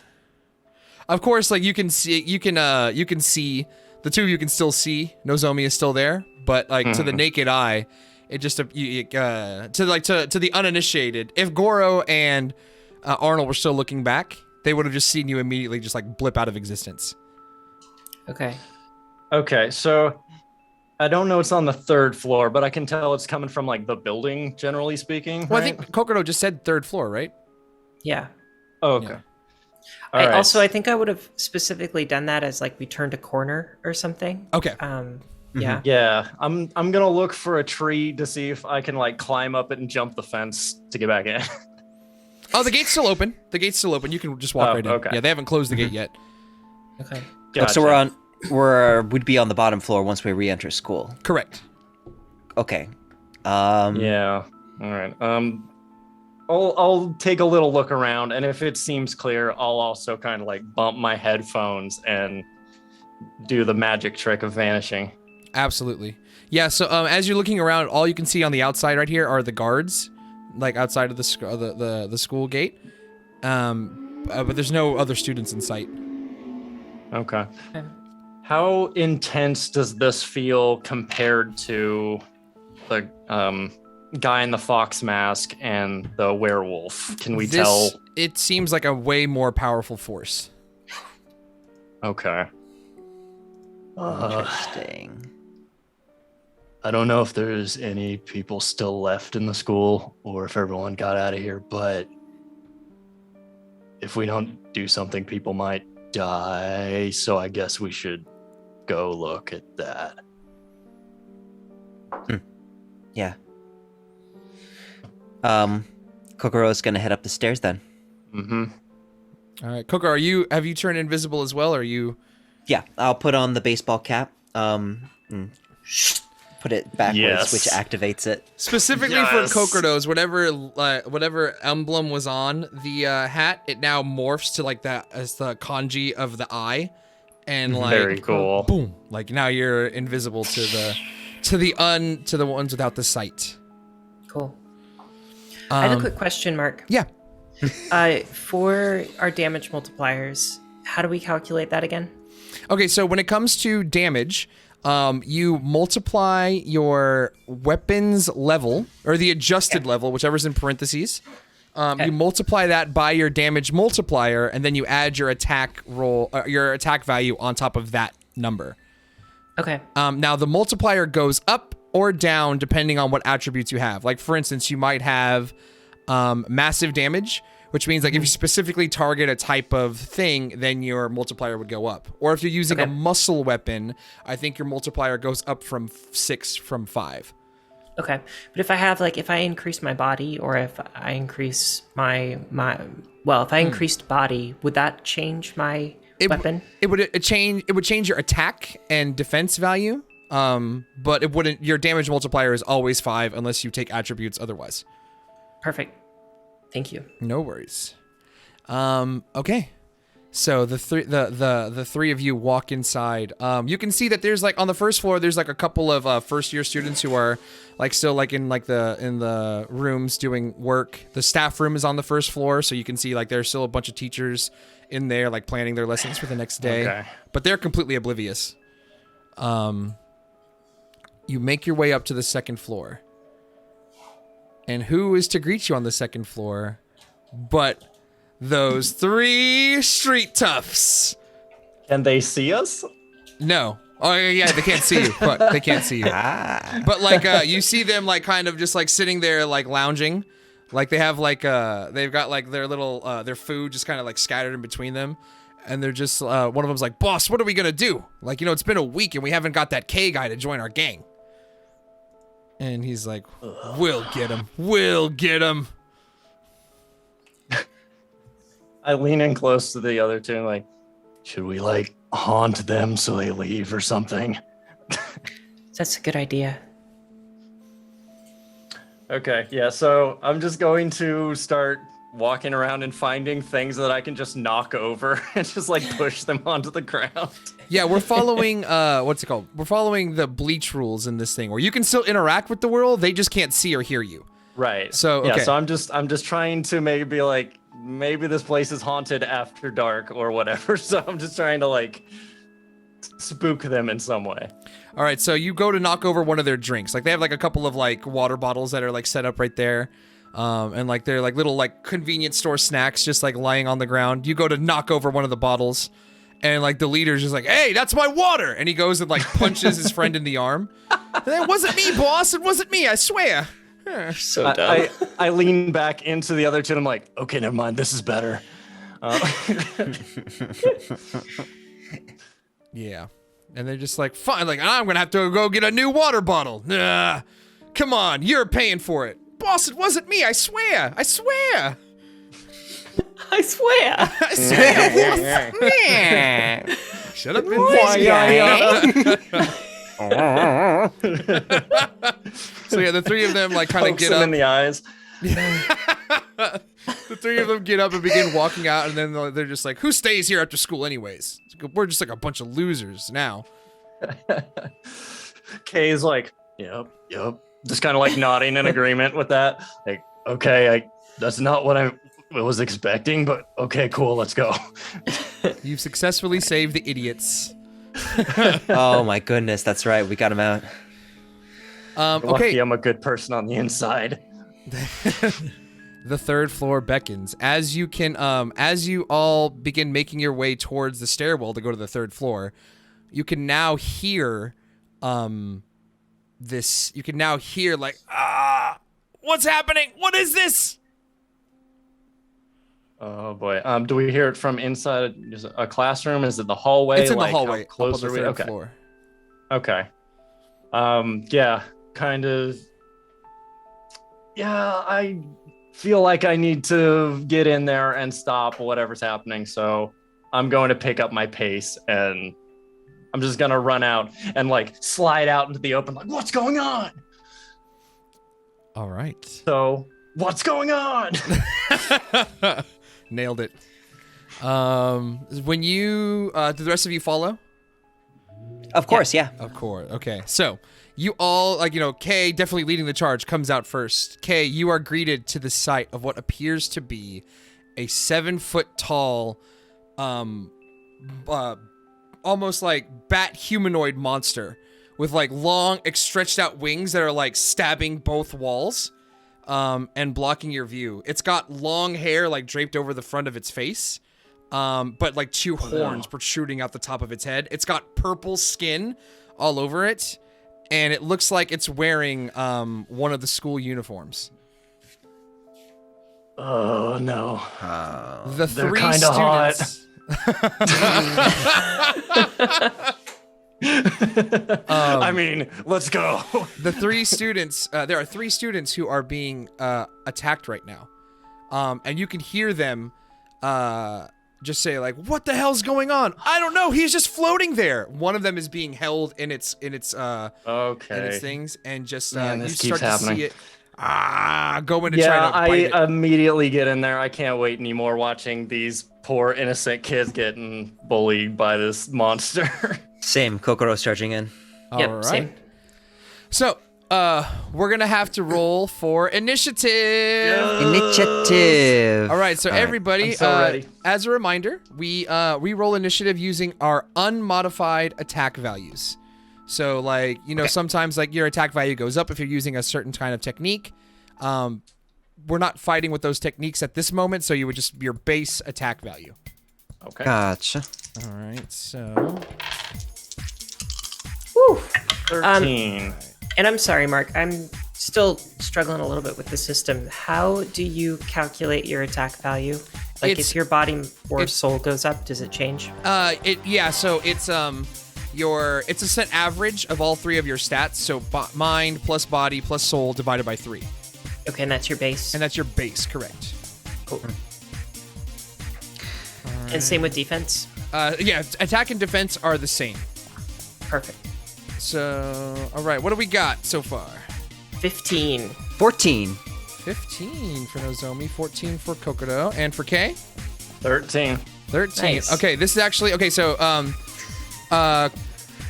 Of course, like you can see the 2 of you can still see Nozomi is still there, but like to the naked eye, it just to the uninitiated. If Goro and Arnold were still looking back, they would have just seen you immediately just like blip out of existence. Okay. Okay, so I don't know it's on the 3rd floor, but I can tell it's coming from like the building, generally speaking. Well, right? I think Kokoto just said 3rd floor, right? Yeah. Oh, okay. Yeah. All right. Also, I think I would have specifically done that as like we turned a corner or something. Okay. Yeah. Yeah, I'm gonna look for a tree to see if I can like climb up it and jump the fence to get back in. Oh, the gate's still open. The gate's still open. You can just walk right in. Okay. Yeah, they haven't closed the gate yet. Okay. Oh, so we'd be on the bottom floor once we re-enter school. Correct. Okay. Yeah. All right. I'll take a little look around, and if it seems clear, I'll also kind of like bump my headphones and do the magic trick of vanishing. Absolutely. Yeah, so as you're looking around, all you can see on the outside right here are the guards, like outside of the school gate. But there's no other students in sight. Okay. How intense does this feel compared to the guy in the fox mask and the werewolf? Can we tell? It seems like a way more powerful force. Okay. Interesting. I don't know if there's any people still left in the school or if everyone got out of here, but if we don't do something, people might die. So I guess we should go look at that. Yeah. Kokoro's gonna head up the stairs then. Mm-hmm. All right, Coco, have you turned invisible as well, or are you? Yeah, I'll put on the baseball cap. Put it backwards, Yes. which activates it. Specifically for Kokoro's, whatever emblem was on the hat, it now morphs to like that as the kanji of the eye, and like Very cool. Boom! Like now you're invisible to the ones without the sight. Cool. I have a quick question, Mark. Yeah. For our damage multipliers, how do we calculate that again? Okay, so when it comes to damage, you multiply your weapons level, or the adjusted level, whichever's in parentheses. You multiply that by your damage multiplier, and then you add your attack roll, your attack value on top of that number. Okay. Now the multiplier goes up or down depending on what attributes you have. Like for instance, you might have massive damage, which means like if you specifically target a type of thing, then your multiplier would go up. Or if you're using a muscle weapon, I think your multiplier goes up from 6 from 5. Okay. But if I have if I increase my body, or if I increase if I increased body, would that change my weapon? It would change your attack and defense value. But it wouldn't. Your damage multiplier is always 5 unless you take attributes otherwise. Perfect. Thank you. No worries. Okay. So the three of you walk inside. You can see that there's on the first floor there's a couple of first year students who are still in the rooms doing work. The staff room is on the first floor, so you can see there's still a bunch of teachers in there planning their lessons for the next day. Okay. But they're completely oblivious. You make your way up to the second floor. And who is to greet you on the second floor but those 3 street toughs? Can they see us? No. Oh, yeah, they can't see you. But they can't see you. But, you see them, kind of just, sitting there, lounging. They have, they've got, their little, their food just kind of, scattered in between them. And they're just, one of them's like, boss, what are we gonna do? It's been a week and we haven't got that K guy to join our gang. And he's like, we'll get him. We'll get him. I lean in close to the other two and should we haunt them so they leave or something? That's a good idea. Okay, yeah, so I'm just going to start walking around and finding things that I can just knock over and just push them onto the ground. Yeah, we're following what's it called? We're following the bleach rules in this thing where you can still interact with the world, they just can't see or hear you. Right. So okay. Yeah, so I'm just trying to maybe maybe this place is haunted after dark or whatever. So I'm just trying to spook them in some way. All right, so you go to knock over one of their drinks. They have a couple of water bottles that are set up right there. And they're little convenience store snacks just lying on the ground. You go to knock over one of the bottles, and the leader's just hey, that's my water, and he goes and punches his friend in the arm. It wasn't me, boss. It wasn't me. I swear. So dumb. I lean back into the other two and I'm like, okay, never mind. This is better. Yeah. And they're just like, fine, like, I'm gonna have to go get a new water bottle. Come on, you're paying for it. Boss, it wasn't me, I swear. I swear. I swear. I swear, boss. Shut up and So yeah, the three of them like kind of get up. in the eyes. The three of them get up and begin walking out, and then they're just like, who stays here after school anyways? We're just like a bunch of losers now. Kay's like, yep. Just kind of like nodding in agreement with that. Like, okay, that's not what I was expecting, but okay, cool, let's go. You've successfully saved the idiots. Oh my goodness, that's right. We got him out. Okay. Lucky I'm a good person on the inside. The third floor beckons as you all begin making your way towards the stairwell to go to the third floor. You can now hear this. You can now hear like, what's happening? What is this? Oh boy. Do we hear it from inside a classroom? Is it the hallway? It's in the Like, hallway. how close up on are the we? third Okay. floor. Okay. Yeah, kind of. Yeah, I feel like I need to get in there and stop whatever's happening. So I'm going to pick up my pace and I'm just going to run out and like slide out into the open. Like, what's going on? All right. So what's going on? Nailed it. When you, do the rest of you follow? Of course, yeah. Of course. Okay. So you all, like, Kay definitely leading the charge comes out first. Kay, you are greeted to the sight of what appears to be a 7-foot tall, almost like bat humanoid monster with like long stretched out wings that are like stabbing both walls, and blocking your view. It's got long hair like draped over the front of its face. But like two horns protruding out the top of its head. It's got purple skin all over it, and it looks like it's wearing one of the school uniforms. Oh no. The They're three kinda hot. students. I mean, let's go. The three students. There are three students who are being attacked right now, and you can hear them just say like, "What the hell's going on? I don't know. He's just floating there." One of them is being held in its things, and just Man, you this start keeps to see happening. it go in to Yeah, try to bite it. I immediately get in there. I can't wait anymore watching these poor innocent kids getting bullied by this monster. Same. Kokoro's charging in. Yep, All right. same. So, we're gonna have to roll for initiative. Initiative. All right, so everybody, I'm so ready. as a reminder, we roll initiative using our unmodified attack values. So, like, sometimes like your attack value goes up if you're using a certain kind of technique. We're not fighting with those techniques at this moment, so you would just your base attack value. Okay. Gotcha. All right, so 13. And I'm sorry, Mark. I'm still struggling a little bit with the system. How do you calculate your attack value? Like, It's- if your body or soul goes up, does it change? So it's it's a set average of all three of your stats. So mind plus body plus soul divided by 3, Okay, and that's your base. and that's your base, correct? Cool. And same with defense. Yeah, attack and defense are the same. Perfect. So, all right, what do we got so far? 15. 14. 15 for Nozomi, 14 for Kokoro, and for Kay? 13. 13. Nice. Okay, this is actually okay. So,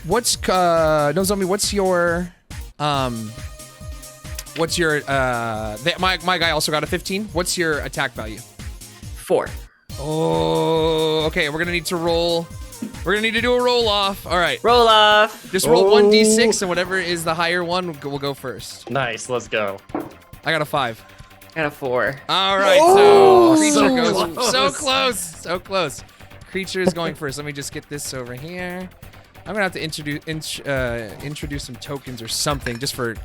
what's Nozomi? What's your my guy also got a 15. What's your attack value? 4. Oh, okay. We're gonna need to roll. We're gonna need to do a roll off. All right, Roll off. just roll 1d6, and whatever is the higher one will go first. Nice, let's go. I got a 5. Got a 4. All right, so creature so goes close. so close. Creature is going first. Let me just get this over here. I'm gonna have to introduce some tokens or something just for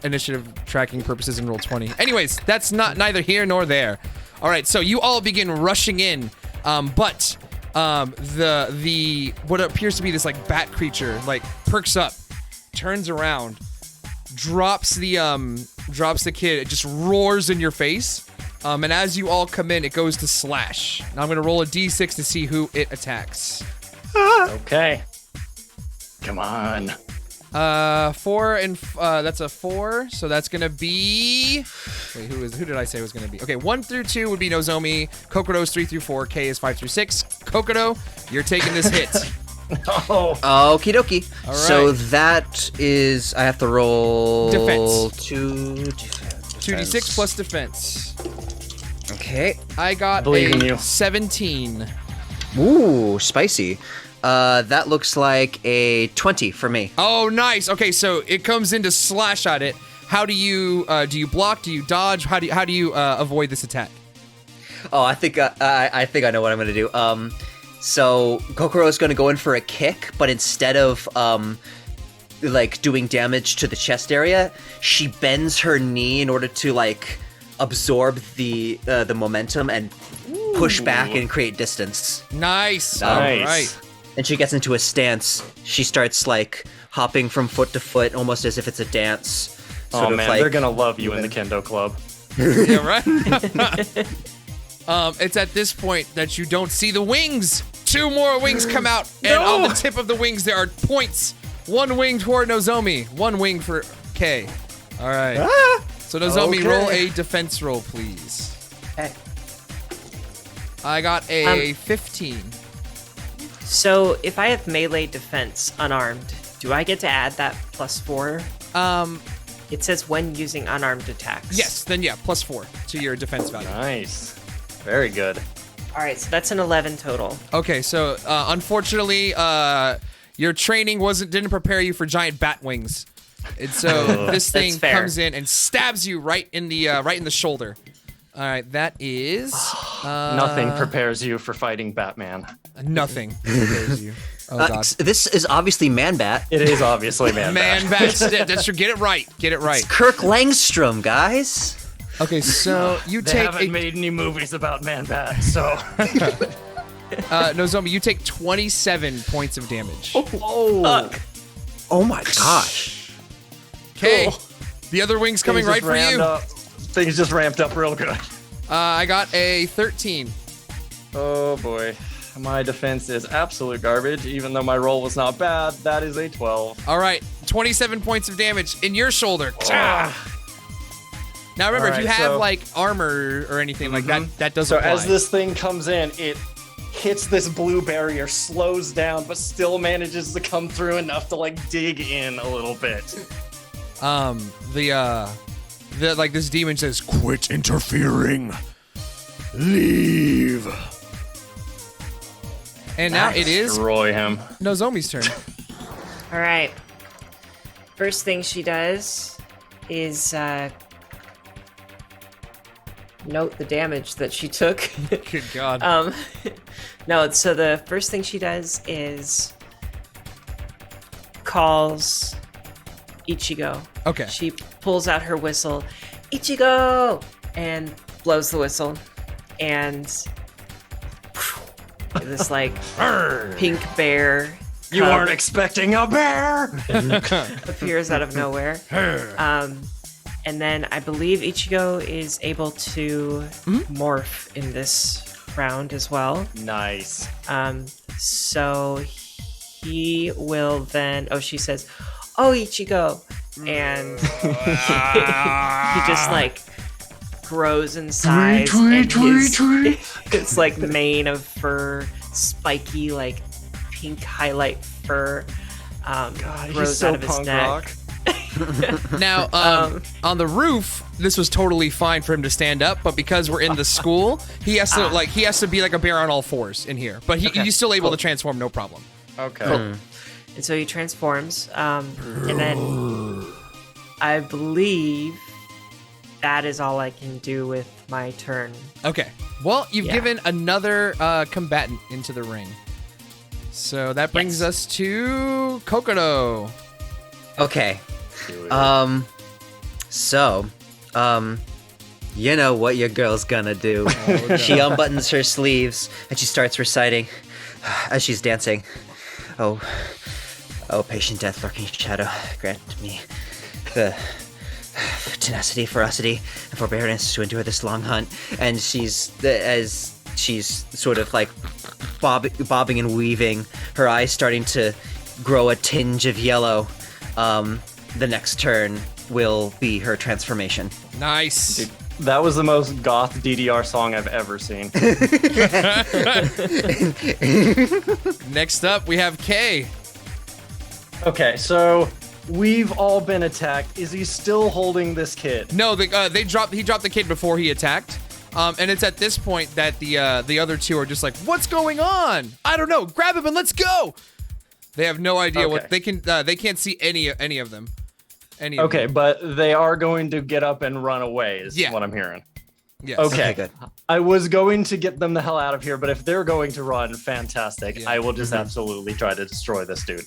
initiative tracking purposes in roll 20. Anyways, that's neither here nor there. All right, so you all begin rushing in, but the what appears to be this like bat creature like perks up, turns around, drops the kid. It just roars in your face. And as you all come in, it goes to slash. Now I'm gonna roll a d6 to see who it attacks. Okay. Come on. 4 and that's a 4, so that's gonna be. Wait, who did I say was gonna be? Okay, 1 through 2 would be Nozomi. Kokodo's 3 through 4. K is 5 through 6. Kokodo, you're taking this hit. Oh. Okie dokie. All right. So that is I have to roll Defense. 2d6 2d6 plus defense. Okay. I got Believe in a you. 17. Ooh, spicy. That looks like a 20 for me. Oh, nice. Okay, so it comes in to slash at it. How do you block? Do you dodge? How do you avoid this attack? Oh, I think I know what I'm gonna do. So Kokoro's gonna go in for a kick, but instead of like doing damage to the chest area, she bends her knee in order to like absorb the momentum and push back and create distance. Nice. Nice. All right. And she gets into a stance. She starts like hopping from foot to foot, almost as if it's a dance. Oh Sort of man, like- they're gonna love you in the kendo club. Yeah, right? It's at this point that you don't see the wings. 2 more wings come out, and on the tip of the wings there are points. 1 wing for Nozomi, 1 wing for K. All right. So Nozomi, Okay. roll a defense roll, please. Okay. I got a 15. So if I have melee defense unarmed, do I get to add that +4? It says when using unarmed attacks. Yes, then yeah, +4 to your defense value. Nice. Very good. All right, so that's an 11 total. Okay, so unfortunately, your training didn't prepare you for giant bat wings, and so this thing That's fair. comes in and stabs you right in the shoulder. All right, that is Nothing prepares you for fighting Batman. nothing. prepares you. Oh god, This is obviously Man-Bat. It is obviously Man. man, that's get it right. Get it right. Kirk Langstrom, guys. Okay, so you They take haven't made any movies about Man Bat, so. Nozomi, you take 27 points of damage. Fuck. Oh my gosh. Okay, the other wing's coming right for you. Things just ramped up real good. I got a 13. Oh boy. My defense is absolute garbage, even though my roll was not bad. That is a 12. All right, 27 points of damage in your shoulder. Now remember, All if you right, have so- like armor or anything like that doesn't So apply. as this thing comes in, it hits this blue barrier, slows down, but still manages to come through enough to like dig in a little bit. the like this demon says, "Quit interfering. Leave." And now it is Destroy him. Nozomi's turn. All right. First thing she does is note the damage that she took. Good God. No, so the first thing she does is calls Ichigo. Okay. She pulls out her whistle, Ichigo, and blows the whistle, and this like pink bear You cub weren't expecting a bear. appears out of nowhere. And then I believe Ichigo is able to morph in this round as well. Nice. So he will then. Oh, she says, "Oh, Ichigo," and he just like grows in size. And his like mane of fur, spiky like pink highlight fur, grows out of his neck. Now, on the roof, this was totally fine for him to stand up, but because we're in the school, he has to be like a bear on all fours in here. But he's still able to transform, no problem. Okay. And so he transforms, and then I believe that is all I can do with my turn. Okay. Well, you've Yeah. given another combatant into the ring. So that brings us to Kokodo. Okay. You know what your girl's gonna do. She unbuttons her sleeves and she starts reciting, as she's dancing. Oh, patient death, lurking shadow, grant me the tenacity, ferocity, and forbearance to endure this long hunt. And as she's sort of like bobbing and weaving, her eyes starting to grow a tinge of yellow. The next turn will be her transformation. Nice. Dude, that was the most goth DDR song I've ever seen. Next up, we have Kay. Okay, so we've all been attacked. Is he still holding this kid? No, he dropped the kid before he attacked. And it's at this point that the other two are just like, what's going on? I don't know. Grab him and let's go. They have no idea what they can. They can't see any of them. Okay, but they are going to get up and run away. Is what I'm hearing. Yes. Okay, good. I was going to get them the hell out of here, but if they're going to run, fantastic. Yeah. I will just absolutely try to destroy this dude.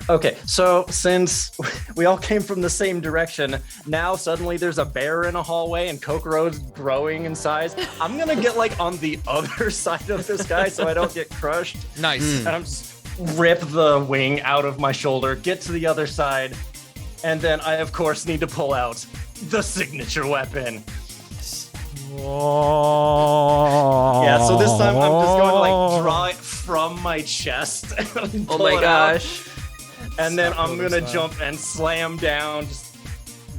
Okay, so since we all came from the same direction, now suddenly there's a bear in a hallway and Kokoro's growing in size. I'm gonna get like on the other side of this guy so I don't get crushed. Nice. And I'm just rip the wing out of my shoulder, get to the other side, and then I of course need to pull out the signature weapon. Yeah, so this time I'm just going to like draw it from my chest. And Oh pull my it out. gosh. And then I'm gonna jump and slam down just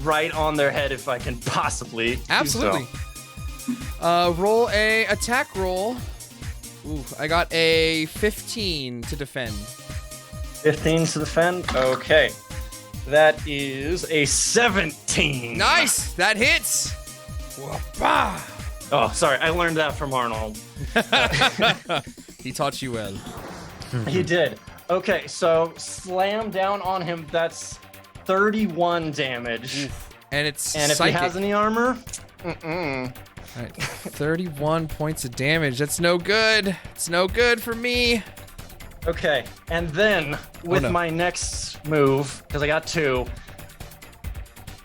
right on their head if I can possibly. Absolutely. Do so. Roll a attack roll. Ooh, I got a 15 to defend. 15 to defend. Okay. That is a 17. Nice. That hits. Whoop-ah. Oh, sorry. I learned that from Arnold. He taught you well. He did. Okay, so slam down on him. That's 31 damage. Oof. And it's And if psychic. he has any armor, All right, 31 points of damage. That's no good. It's no good for me. okay. And then with no. my next move, because I got 2,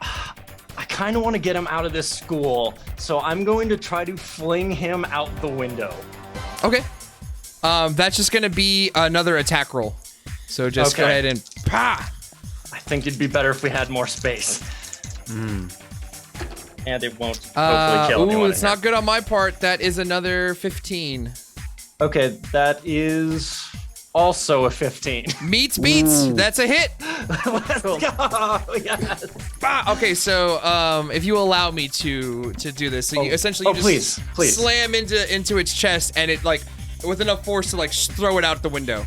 I kind of want to get him out of this school. So I'm going to try to fling him out the window. Okay. That's just gonna be another attack roll. So just go Okay. ahead and pa. I think it'd be better if we had more space. And it won't hopefully kill anyone. Ooh, it's not good on my part. That is another 15. Okay, that is also a 15. Meets beats. That's a hit. Let's go. Yes. Bah! Okay, so if you allow me to do this, so you essentially you just please. slam into its chest, and it like with enough force to like throw it out the window,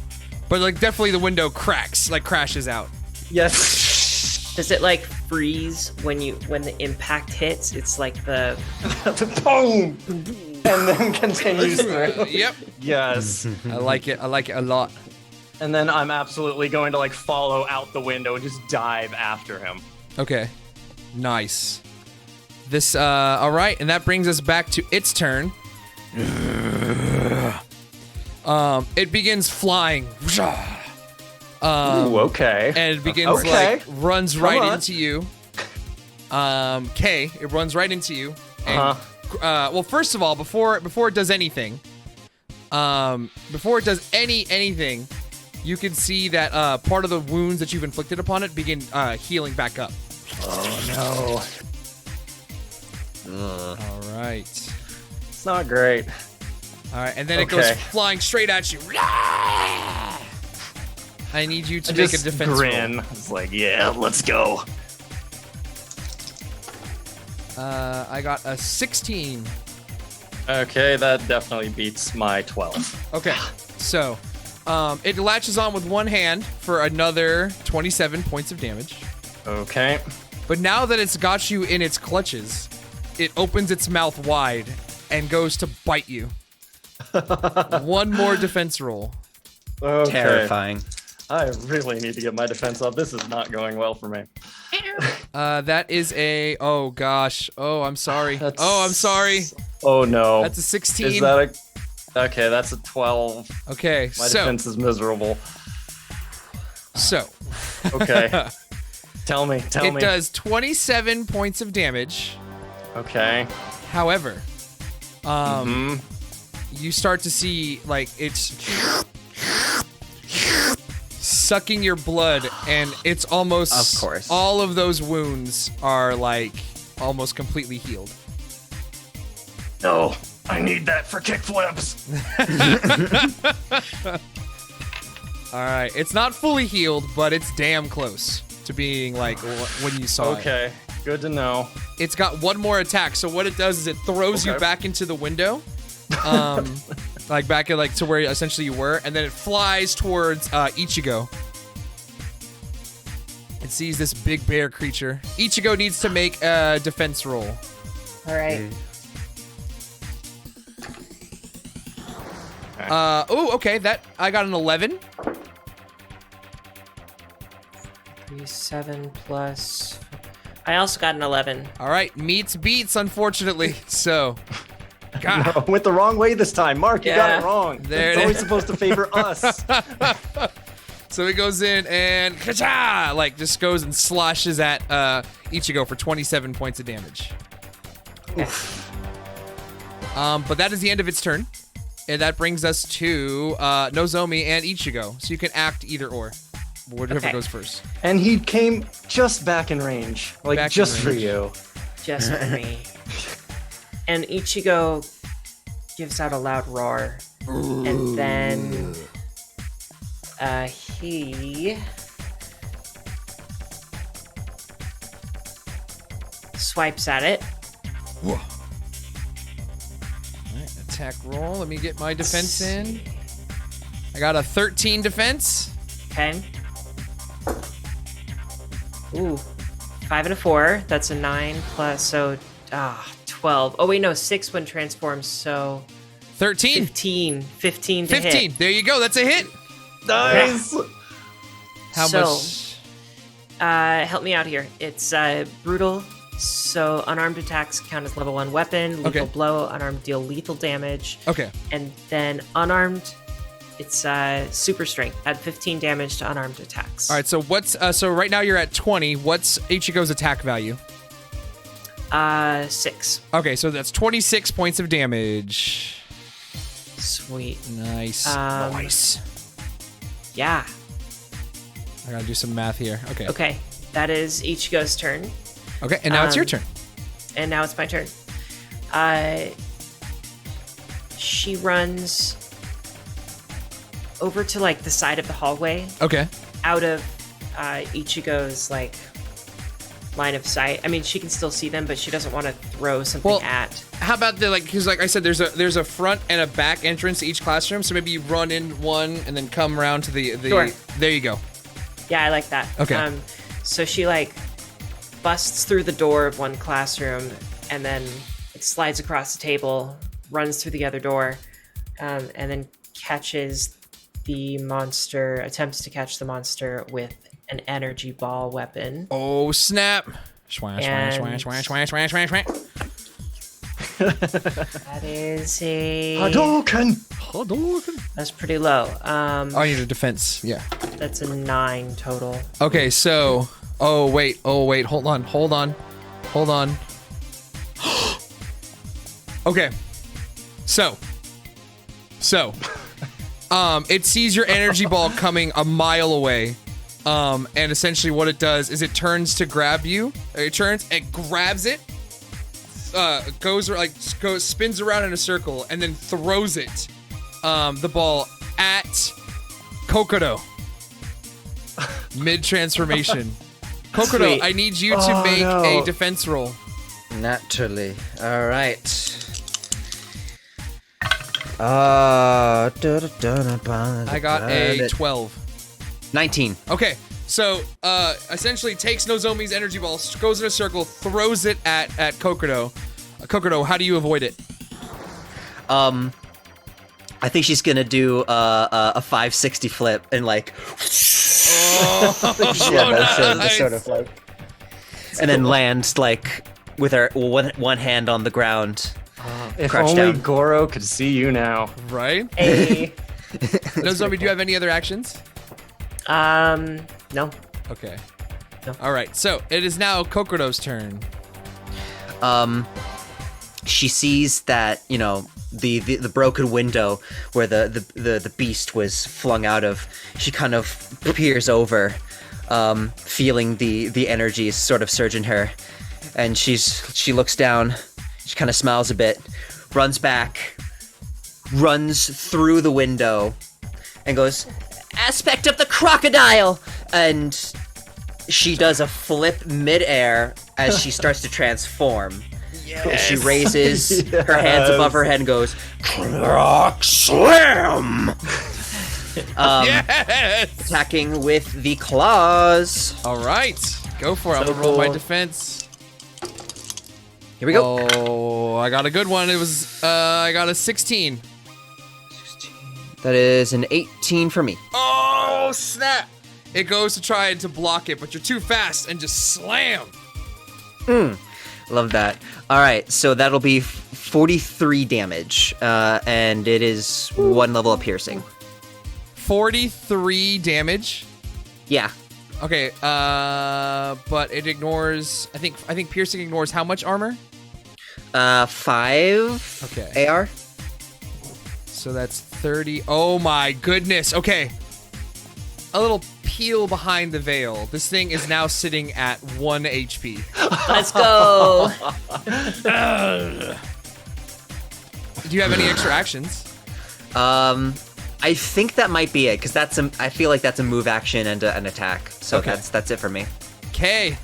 but like definitely the window crashes out. Yes. Does it like freeze when the impact hits? It's like the Boom. And then continues through. Yep, Yes. I like it. I like it a lot. And then I'm absolutely going to like follow out the window and just dive after him. Okay, nice. This all right, and that brings us back to its turn. It begins flying. Ooh, okay. And it begins like runs right into you. Kay, it runs right into you. And, well, first of all, before it does anything, anything, you can see that part of the wounds that you've inflicted upon it begin healing back up. Oh no. All right. It's not great. All right, and then it goes flying straight at you. I need you to make a defense grin. roll. It's like, yeah, let's go. I got a 16. Okay, that definitely beats my 12. Okay, so it latches on with one hand for another 27 points of damage. Okay. But now that it's got you in its clutches, it opens its mouth wide and goes to bite you. One more defense roll. Okay. Terrifying. I really need to get my defense up. This is not going well for me. That is a... Oh, gosh. Oh, I'm sorry. I'm sorry. Oh, no. That's a 16. Is that a... Okay, that's a 12. Okay, My so... defense is miserable. So... Okay. Tell me. It does 27 points of damage. Okay. However, you start to see like it's sucking your blood, and it's almost, of course, all of those wounds are like almost completely healed. No, I need that for kickflips. All right, it's not fully healed, but it's damn close to being like when you saw it. Okay, good to know. It's got one more attack, so what it does is it throws you back into the window, like back at to where essentially you were, and then it flies towards Ichigo. It sees this big bear creature. Ichigo needs to make a defense roll. All right. Oh, okay. That I got an 11. 7 plus. I also got an 11. All right, meets beats, unfortunately. So, God. No, went the wrong way this time. Mark, you got it wrong. There It's it always is. supposed to favor us. So he goes in and ka-cha! Like just goes and sloshes at Ichigo for 27 points of damage. But that is the end of its turn. And that brings us to Nozomi and Ichigo. So you can act either or. Whatever goes first. And he came just back in range. Like, Back in just for range. you. Just for me. And Ichigo gives out a loud roar. And then he swipes at it. Whoa. All right, attack roll. Let me get my defense in. I got a 13 defense. Okay. Ooh. 5 and a 4. That's a 9 plus, so 12. Oh wait, no, 6 when transforms, so 13. 15 to 15. hit. There you go. That's a hit. Nice. How much? Help me out here. It's brutal, so unarmed attacks count as level 1 weapon. Lethal blow, unarmed deal lethal damage. Okay. And then unarmed, it's super strength. Add 15 damage to unarmed attacks. All right. So what's so right now you're at 20. What's Ichigo's attack value? 6. Okay, so that's 26 points of damage. Sweet. Nice. Nice. Yeah. I gotta do some math here. Okay. Okay. That is Ichigo's turn. Okay, and now it's your turn. And now it's my turn. She runs over to like the side of the hallway, Okay. out of Ichigo's like line of sight. I mean, she can still see them, but she doesn't want to throw something Well, at. How about the because like I said, there's a front and a back entrance to each classroom. So maybe you run in one and then come around to the. Sure. There you go. Yeah, I like that. Okay. So she like busts through the door of one classroom and then like, slides across the table, runs through the other door, and then catches the monster. Attempts to catch the monster with an energy ball weapon. Oh snap! Schwang, schwang, And- schwang, schwang, schwang, schwang, schwang, schwang. That is a. Hadouken! That's pretty low. Oh, I need a defense. Yeah. That's a 9 total. Okay, so. Oh wait. Hold on. Okay. So. It sees your energy ball coming a mile away. And essentially what it does is it turns to grab you. It turns, it grabs it, spins around in a circle, and then throws it, the ball at Kokoro. Mid-transformation. Kokoro, Sweet. I need you to make a defense roll. Naturally. All right. I I got a 12. 19. Okay, so essentially takes Nozomi's energy ball, goes in a circle, throws it at Kokoro. Kokoro, how do you avoid it? I think she's gonna do a 560 flip and like. Nice. Sort of like. And then land like with her one hand on the ground. If Crouch only down. Goro could see you now. Right? A. Nozomi, do you have any other actions? No. Okay. No. All right, so it is now Kokoro's turn. She sees that, the broken window where the beast was flung out of. She kind of peers over, feeling the energy sort of surge in her, and she looks down. She kind of smiles a bit, runs back, runs through the window, and goes, "Aspect of the crocodile!" And she does a flip midair as she starts to transform. Yes. She raises her hands above her head and goes, "Croc Slam!" Attacking with the claws. All right, go for it. I'm gonna roll my defense. Here we go. Oh, I got a good one. It was, I got a 16. That is an 18 for me. Oh, snap. It goes to try to block it, but you're too fast and just slam. Love that. All right, so that'll be 43 damage, and it is 1 level of piercing. 43 damage? Yeah. Okay, but it ignores, I think piercing ignores how much armor? 5 okay. AR. So that's 30. Oh my goodness. Okay. A little peel behind the veil. This thing is now sitting at 1 HP. Let's go. Do you have any extra actions? I think that might be it, because I feel like that's a move action and an attack. So Okay. that's it for me. Okay.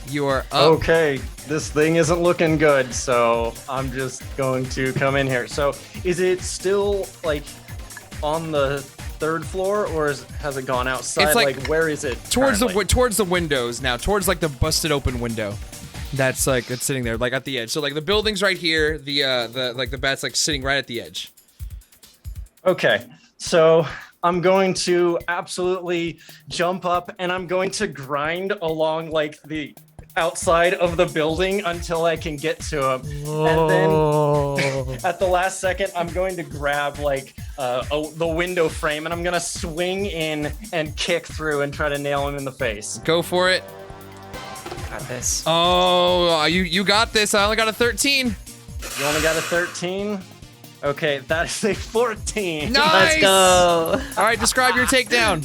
You are up. Okay, this thing isn't looking good, so I'm just going to come in here. So, is it still like on the 3rd floor, or has it gone outside? It's like where is it? Towards currently? towards the windows now, towards like the busted open window. That's like it's sitting there, like at the edge. So like the building's right here. The bat's like sitting right at the edge. Okay, so I'm going to absolutely jump up, and I'm going to grind along like the outside of the building until I can get to him. And then at the last second, I'm going to grab like the window frame, and I'm gonna swing in and kick through and try to nail him in the face. Go for it. Got this. Oh, you got this. I only got a 13. You only got a 13? Okay, that is a 14. Nice. Let's go. All right, describe your takedown.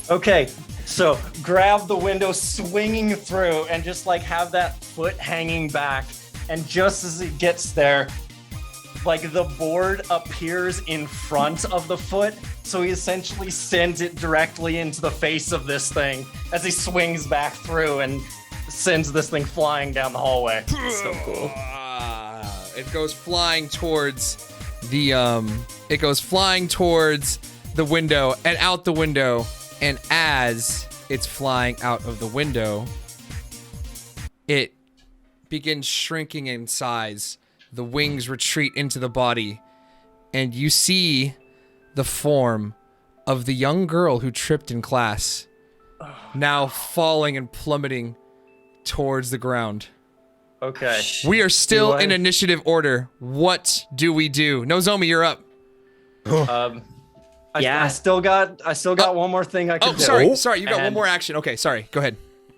Okay, so grab the window, swinging through, and just like have that foot hanging back. And just as it gets there, like the board appears in front of the foot. So he essentially sends it directly into the face of this thing as he swings back through and sends this thing flying down the hallway. So cool. It goes flying towards the window and out the window, and as it's flying out of the window, it begins shrinking in size. The wings retreat into the body, and you see the form of the young girl who tripped in class, now falling and plummeting towards the ground. Okay. We are still in initiative order. What do we do? Nozomi, you're up. I still got one more thing I can do. Sorry, you got one more action. Okay, sorry, go ahead.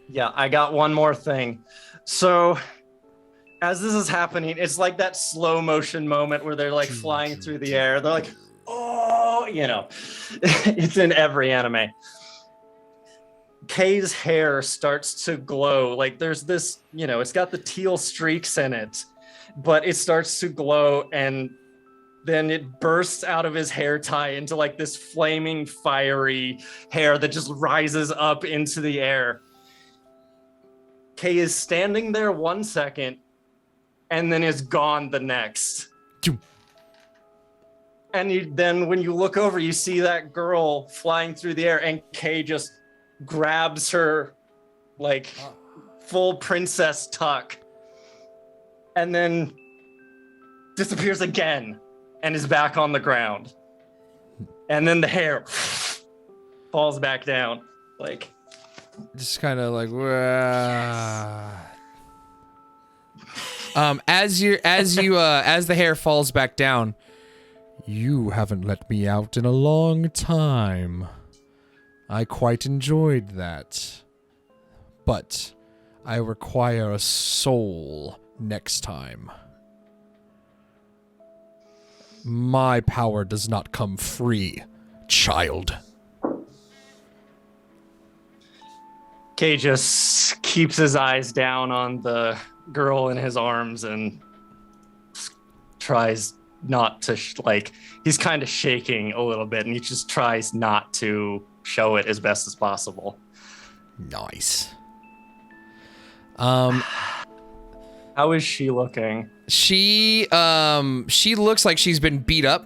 Yeah, I got one more thing. So, as this is happening, it's like that slow motion moment where they're like flying through the air. They're like, oh, it's in every anime. Kay's hair starts to glow. Like there's this, it's got the teal streaks in it, but it starts to glow, and then it bursts out of his hair tie into like this flaming, fiery hair that just rises up into the air. Kay is standing there 1 second and then is gone the next. And then when you look over, you see that girl flying through the air, and Kay just grabs her like full princess tuck and then disappears again and is back on the ground. And then the hair falls back down. Like just kind of like as the hair falls back down, you haven't let me out in a long time. I quite enjoyed that. But I require a soul next time. My power does not come free, child. Kay just keeps his eyes down on the girl in his arms and tries not to, he's kind of shaking a little bit, and he just tries not to show it as best as possible. Nice. How is she looking? She looks like she's been beat up,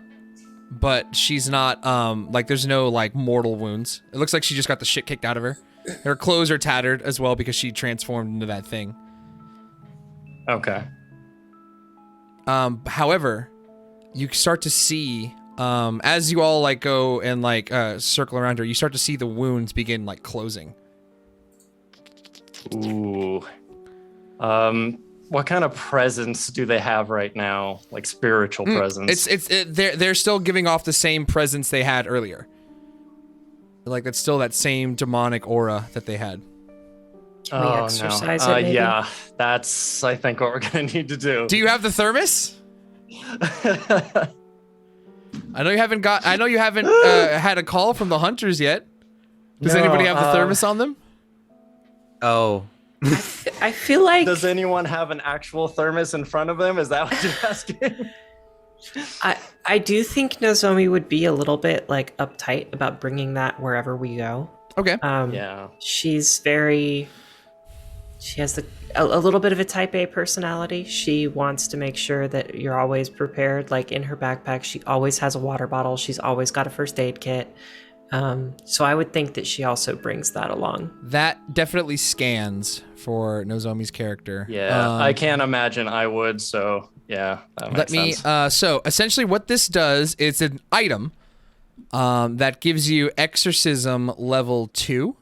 but she's not, like, there's no, like, mortal wounds. It looks like she just got the shit kicked out of her. Her clothes are tattered as well because she transformed into that thing. Okay. However, you start to see, as you all, like, go and, like, circle around her, you start to see the wounds begin, like, closing. Ooh. What kind of presence do they have right now? Like spiritual presence? They're still giving off the same presence they had earlier. Like, that's still that same demonic aura that they had. Can we exercise it, maybe? Yeah, that's, I think, what we're gonna need to do. Do you have the thermos? I know you haven't had a call from the hunters yet. Does anybody have the thermos on them? Oh. I feel like... Does anyone have an actual thermos in front of them? Is that what you're asking? I do think Nozomi would be a little bit, like, uptight about bringing that wherever we go. Okay. Yeah. She has a little bit of a type A personality. She wants to make sure that you're always prepared. Like, in her backpack, she always has a water bottle. She's always got a first aid kit. So I would think that she also brings that along. That definitely scans for Nozomi's character. Yeah, I can't imagine I would, so yeah, that makes sense. So essentially what this does is an item that gives you exorcism level 2.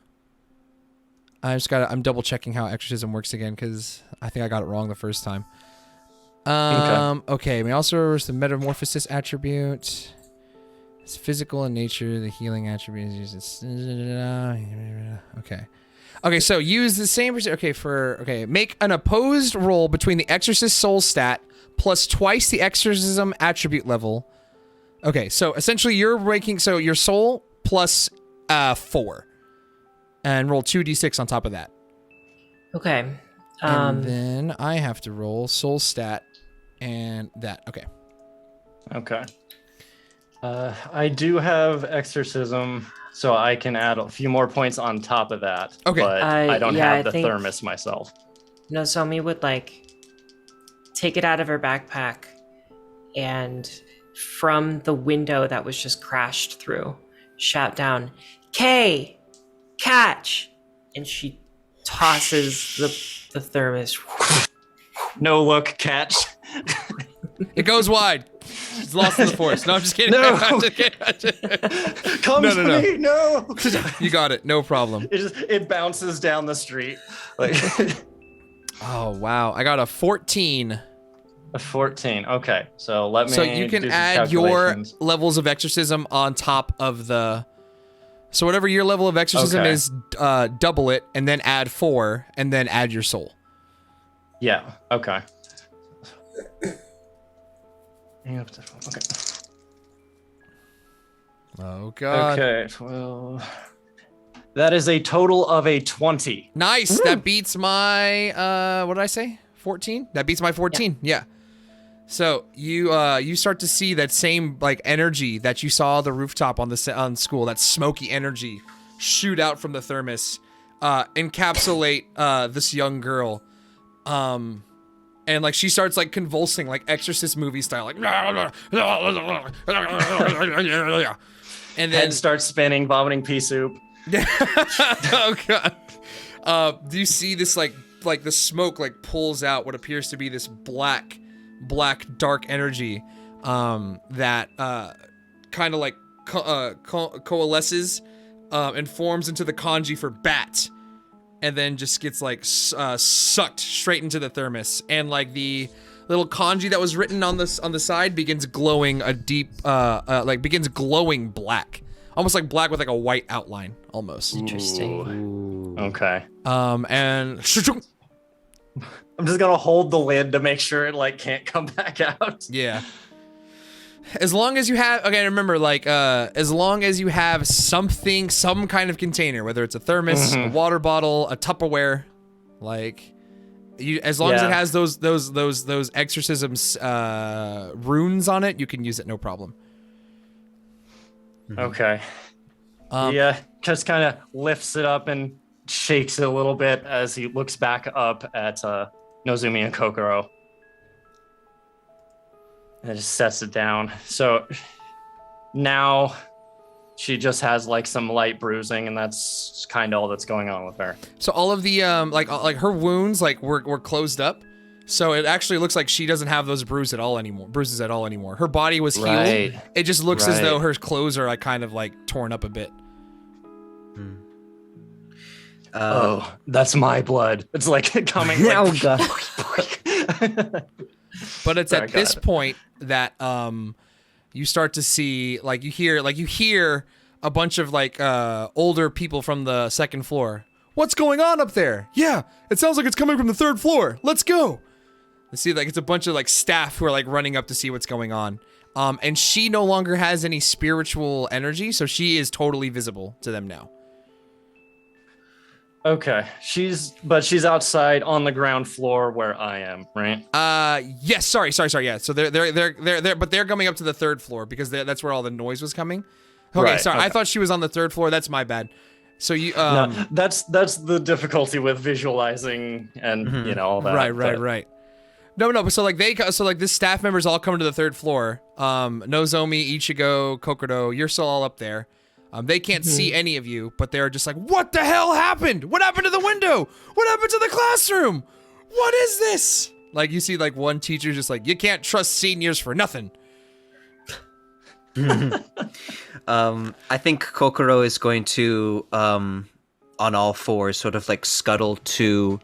I'm double checking how exorcism works again because I think I got it wrong the first time. Okay, may also reverse the metamorphosis attribute. It's physical in nature, the healing attribute is okay, so use the same make an opposed roll between the exorcist soul stat plus twice the exorcism attribute level. Okay, so essentially you're making your soul plus 4 and roll 2d6 on top of that. Okay. And then I have to roll soul stat and that. Okay. I do have exorcism, so I can add a few more points on top of that. Okay. But I don't have the thermos myself. Nozomi would, like, take it out of her backpack and from the window that was just crashed through, shout down, "Kay, catch!" And she tosses the thermos. No look, catch. It goes wide. It's lost in the forest. No, I'm just kidding. No. I'm just kidding. Come to me, no. You got it. No problem. It bounces down the street. Like. Oh, wow. I got a 14. A 14. Okay, so let me. So you can add your levels of exorcism on top of the. So whatever your level of exorcism is, double it, and then add 4, and then add your soul. Yeah. Okay. Okay. Oh god. Okay. Well, that is a total of a 20. Nice. Woo. That beats my what did I say? 14? That beats my 14. Yeah. So you start to see that same, like, energy that you saw the rooftop on school, that smoky energy shoot out from the thermos, encapsulate this young girl. And, like, she starts, like, convulsing, like, Exorcist movie style, like, and then head starts spinning, vomiting pea soup. Oh god. Do you see this, like the smoke, like, pulls out what appears to be this black dark energy that kind of, like, coalesces and forms into the kanji for bat. And then just gets, like, sucked straight into the thermos, and, like, the little kanji that was written on the side begins glowing a deep, begins glowing black, almost like black with, like, a white outline, almost. Interesting. Ooh. Okay. And I'm just gonna hold the lid to make sure it, like, can't come back out. yeah. As long as you have, okay, remember, like, as long as you have something, some kind of container, whether it's a thermos, a water bottle, a Tupperware, like, as long as it has those exorcisms runes on it, you can use it, no problem. Okay. Just kind of lifts it up and shakes it a little bit as he looks back up at Nozumi and Kokoro. And just sets it down. So now she just has like some light bruising, and that's kind of all that's going on with her. So all of the like her wounds like were closed up. So it actually looks like she doesn't have those bruises at all anymore. Her body was healed. Right. It just looks as though her clothes are like kind of like torn up a bit. Oh, that's my blood. It's like coming. Like, Oh god. But it's at this point that you start to see like you hear a bunch of like older people from the second floor. What's going on up there? Yeah, it sounds like it's coming from the third floor. Let's go. Let's see, like it's a bunch of like staff who are like running up to see what's going on. And she no longer has any spiritual energy, so she is totally visible to them now. Okay, she's outside on the ground floor where I am, right? Yes. Sorry. Yeah. So they're coming up to the third floor because that's where all the noise was coming. Okay. Right, Sorry. okay. I thought she was on the third floor. That's my bad. So you No, that's the difficulty with visualizing and you know all that. Right. No. But so like this staff members all come to the third floor. Nozomi, Ichigo, Kokoro, you're still all up there. They can't see any of you, but they're just like, what the hell happened? What happened to the window? What happened to the classroom? What is this? Like, you see, like, one teacher just like, you can't trust seniors for nothing. I think Kokoro is going to, on all fours, sort of like scuttle to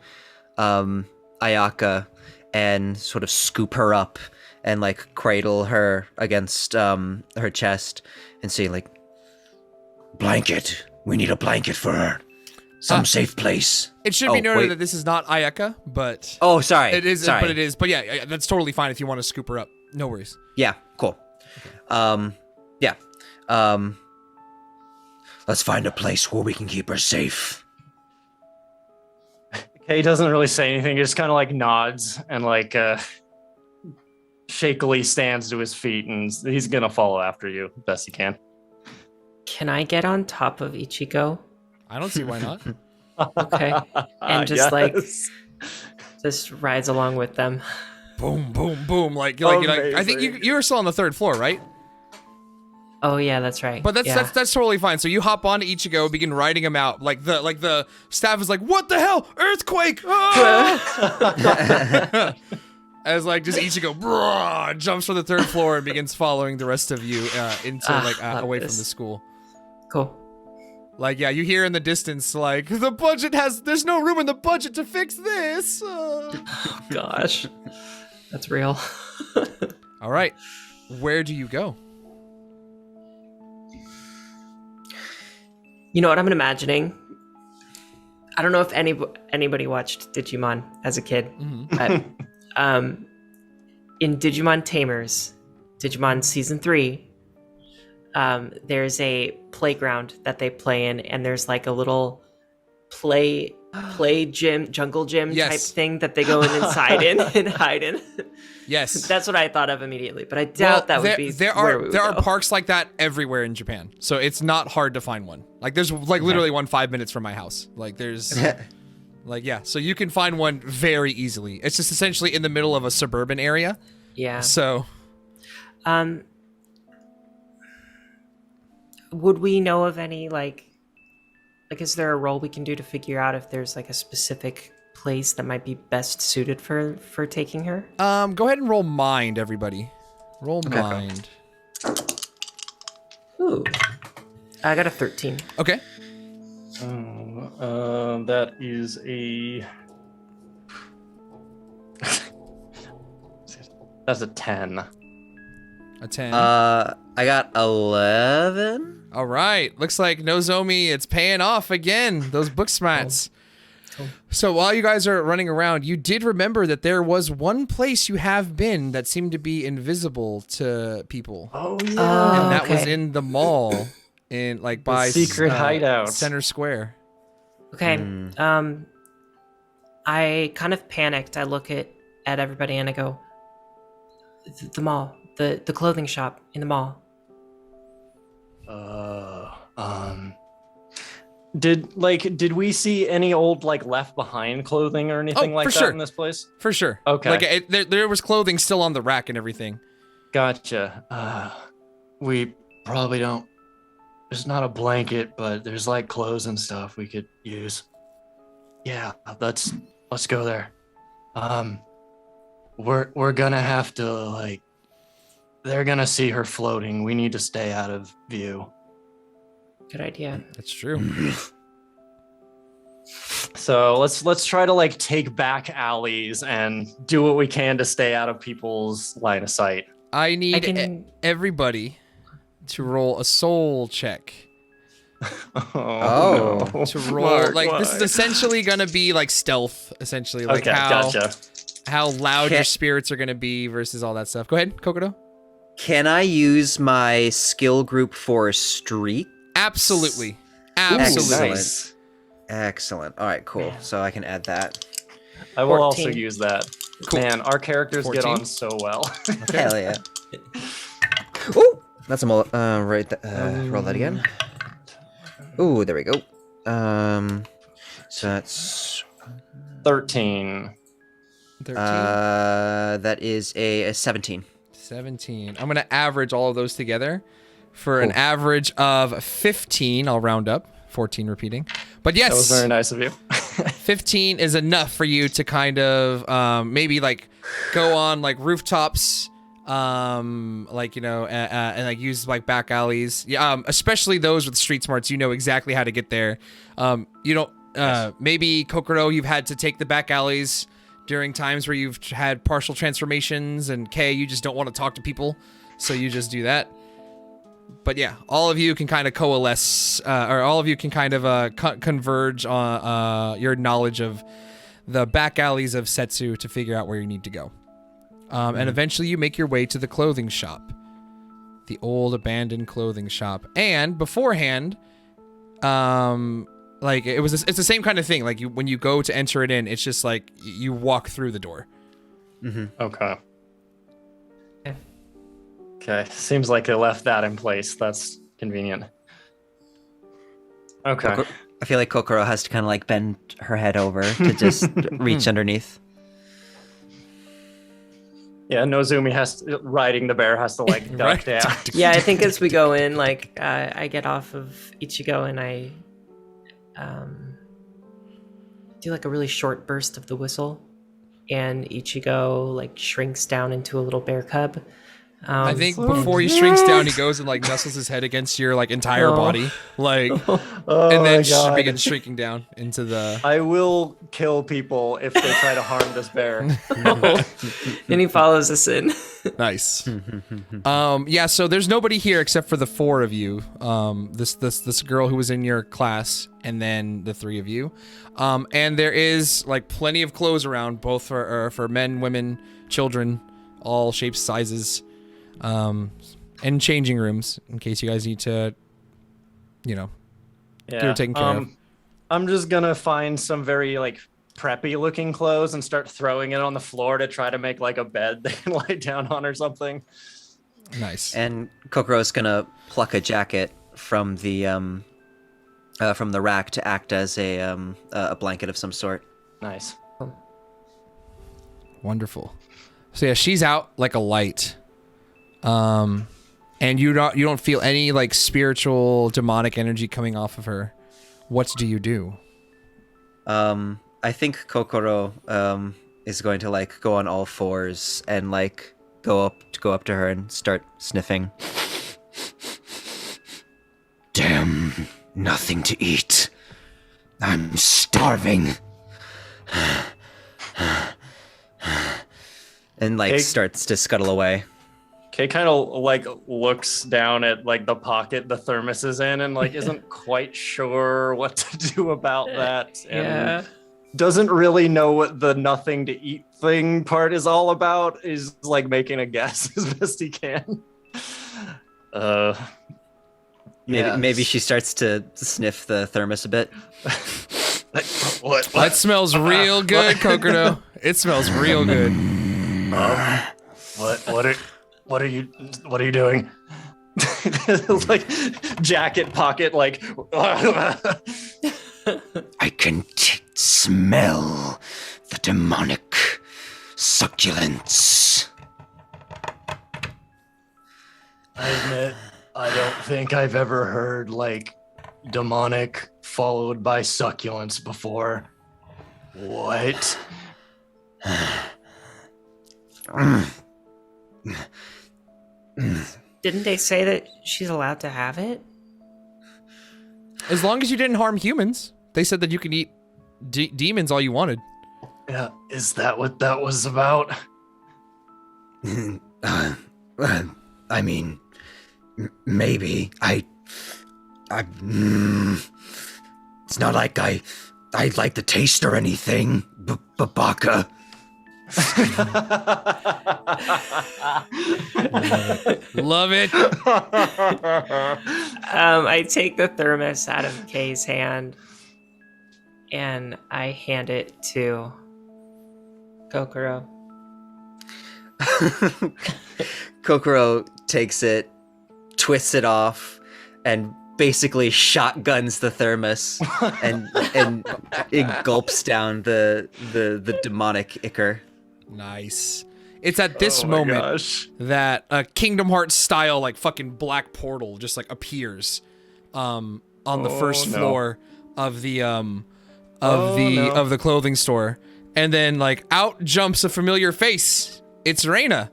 Ayaka and sort of scoop her up and like cradle her against her chest and say like, blanket. We need a blanket for her. Some safe place. It should be noted that this is not Ayaka, but... Oh, sorry. It is, sorry. but it is. But yeah, that's totally fine if you want to scoop her up. No worries. Yeah, cool. Let's find a place where we can keep her safe. Kay doesn't really say anything. He just kind of like nods and like shakily stands to his feet, and he's gonna follow after you best he can. Can I get on top of Ichigo? I don't see why not. Okay. And just just rides along with them. Boom, boom, boom. Like I think you're still on the third floor, right? Oh yeah, that's right. But that's totally fine. So you hop on to Ichigo, begin riding him out. Like the staff is like, what the hell? Earthquake! Ah! As like just Ichigo jumps from the third floor and begins following the rest of you into away from the school. Cool. Like, yeah, you hear in the distance, like, there's no room in the budget to fix this. Gosh. That's real. All right. Where do you go? You know what I'm imagining? I don't know if anybody watched Digimon as a kid, but in Digimon Tamers, Digimon Season 3, there's a playground that they play in, and there's like a little play gym, jungle gym type thing that they go inside in and hide in. Yes. That's what I thought of immediately, but I doubt that would be there are parks like that everywhere in Japan, so it's not hard to find one. Like there's like literally one 5 minutes from my house. Like there's like, yeah, so you can find one very easily. It's just essentially in the middle of a suburban area. Yeah. So would we know of any like is there a roll we can do to figure out if there's like a specific place that might be best suited for taking her? Go ahead and roll mind, everybody. Roll mind. Ooh. I got a 13. Okay. That is a... That's a 10. A 10. I got 11. All right. Looks like Nozomi, it's paying off again. Those book smarts. So while you guys are running around, you did remember that there was one place you have been that seemed to be invisible to people. Oh yeah. And that was in the mall, in like by secret hideout, Center Square. Okay. I kind of panicked. I look at everybody and I go, the mall, the clothing shop in the mall. Did we see any old like left behind clothing or anything like that in this place? For sure. Okay. Like there was clothing still on the rack and everything. Gotcha. We probably don't. There's not a blanket, but there's like clothes and stuff we could use. Yeah, let's go there. We're gonna have to like. They're gonna see her floating. We need to stay out of view. Good idea. That's true. So let's try to like take back alleys and do what we can to stay out of people's line of sight. I need everybody to roll a soul check. Oh. No. To roll this is essentially gonna be like stealth, essentially. Like how loud your spirits are gonna be versus all that stuff. Go ahead, Kokodo. Can I use my skill group for streak? Absolutely. Absolutely. Nice. Excellent. All right, cool. So I can add that. I will 14. also use that. Cool. Man, our characters 14? get on so well. Hell yeah. Ooh, that's a roll that again. Ooh, there we go. So that's 13. 13. That is a 17. 17. I'm gonna average all of those together for an average of 15. I'll round up. 14 repeating. But yes, That was very nice of you. 15 is enough for you to kind of maybe like go on like rooftops, like, you know, and like use like back alleys. Yeah, especially those with street smarts. You know exactly how to get there. You don't. Maybe Kokoro, you've had to take the back alleys during times where you've had partial transformations, and Kay, you just don't want to talk to people, so you just do that. But yeah, all of you can kind of coalesce, or all of you can kind of converge on your knowledge of the back alleys of Setsu to figure out where you need to go. And eventually you make your way to the clothing shop. The old abandoned clothing shop. And beforehand, like it's the same kind of thing. Like when you go to enter it in, it's just like you walk through the door. Okay. Okay, seems like they left that in place. That's convenient. Okay. I feel like Kokoro has to kind of like bend her head over to just reach underneath. Yeah, Nozumi riding the bear has to like duck down. Yeah, I think as we go in, like I get off of Ichigo and I do like a really short burst of the whistle, and Ichigo like shrinks down into a little bear cub. I think before he shrinks down, he goes and like nuzzles his head against your like entire body, like, and then begins shrinking down into the. I will kill people if they try to harm this bear. And he follows us in. Nice. Yeah. So there's nobody here except for the four of you. This girl who was in your class, and then the three of you. And there is like plenty of clothes around, both for men, women, children, all shapes, sizes. And changing rooms in case you guys need to, you know, get her taken care of. I'm just gonna find some very like preppy looking clothes and start throwing it on the floor to try to make like a bed they can lie down on or something. Nice. And Kokoro's gonna pluck a jacket from the rack to act as a blanket of some sort. Nice. Wonderful. So yeah, she's out like a light. And you don't feel any like spiritual demonic energy coming off of her. What do you do? I think Kokoro is going to like go on all fours and like go up to her and start sniffing. Damn, nothing to eat. I'm starving. And like starts to scuttle away. Kay kind of like looks down at like the pocket the thermos is in and like isn't quite sure what to do about that. And doesn't really know what the nothing to eat thing part is all about, is like making a guess as best he can. Maybe she starts to sniff the thermos a bit. What? That smells real good, Kokoro. It smells real good. What are you doing? Like jacket pocket, like. I can smell the demonic succulence. I admit, I don't think I've ever heard like demonic followed by succulence before. What? Didn't they say that she's allowed to have it? As long as you didn't harm humans. They said that you can eat demons all you wanted. Yeah, is that what that was about? I mean, maybe. It's not like I like the taste or anything, Babaka. Love it. I take the thermos out of Kay's hand and I hand it to Kokoro. Kokoro takes it, twists it off, and basically shotguns the thermos and it gulps down the demonic ichor. Nice. It's at this moment that a Kingdom Hearts style like fucking black portal just like appears on the first floor of the clothing store, and then like out jumps a familiar face. It's Reina,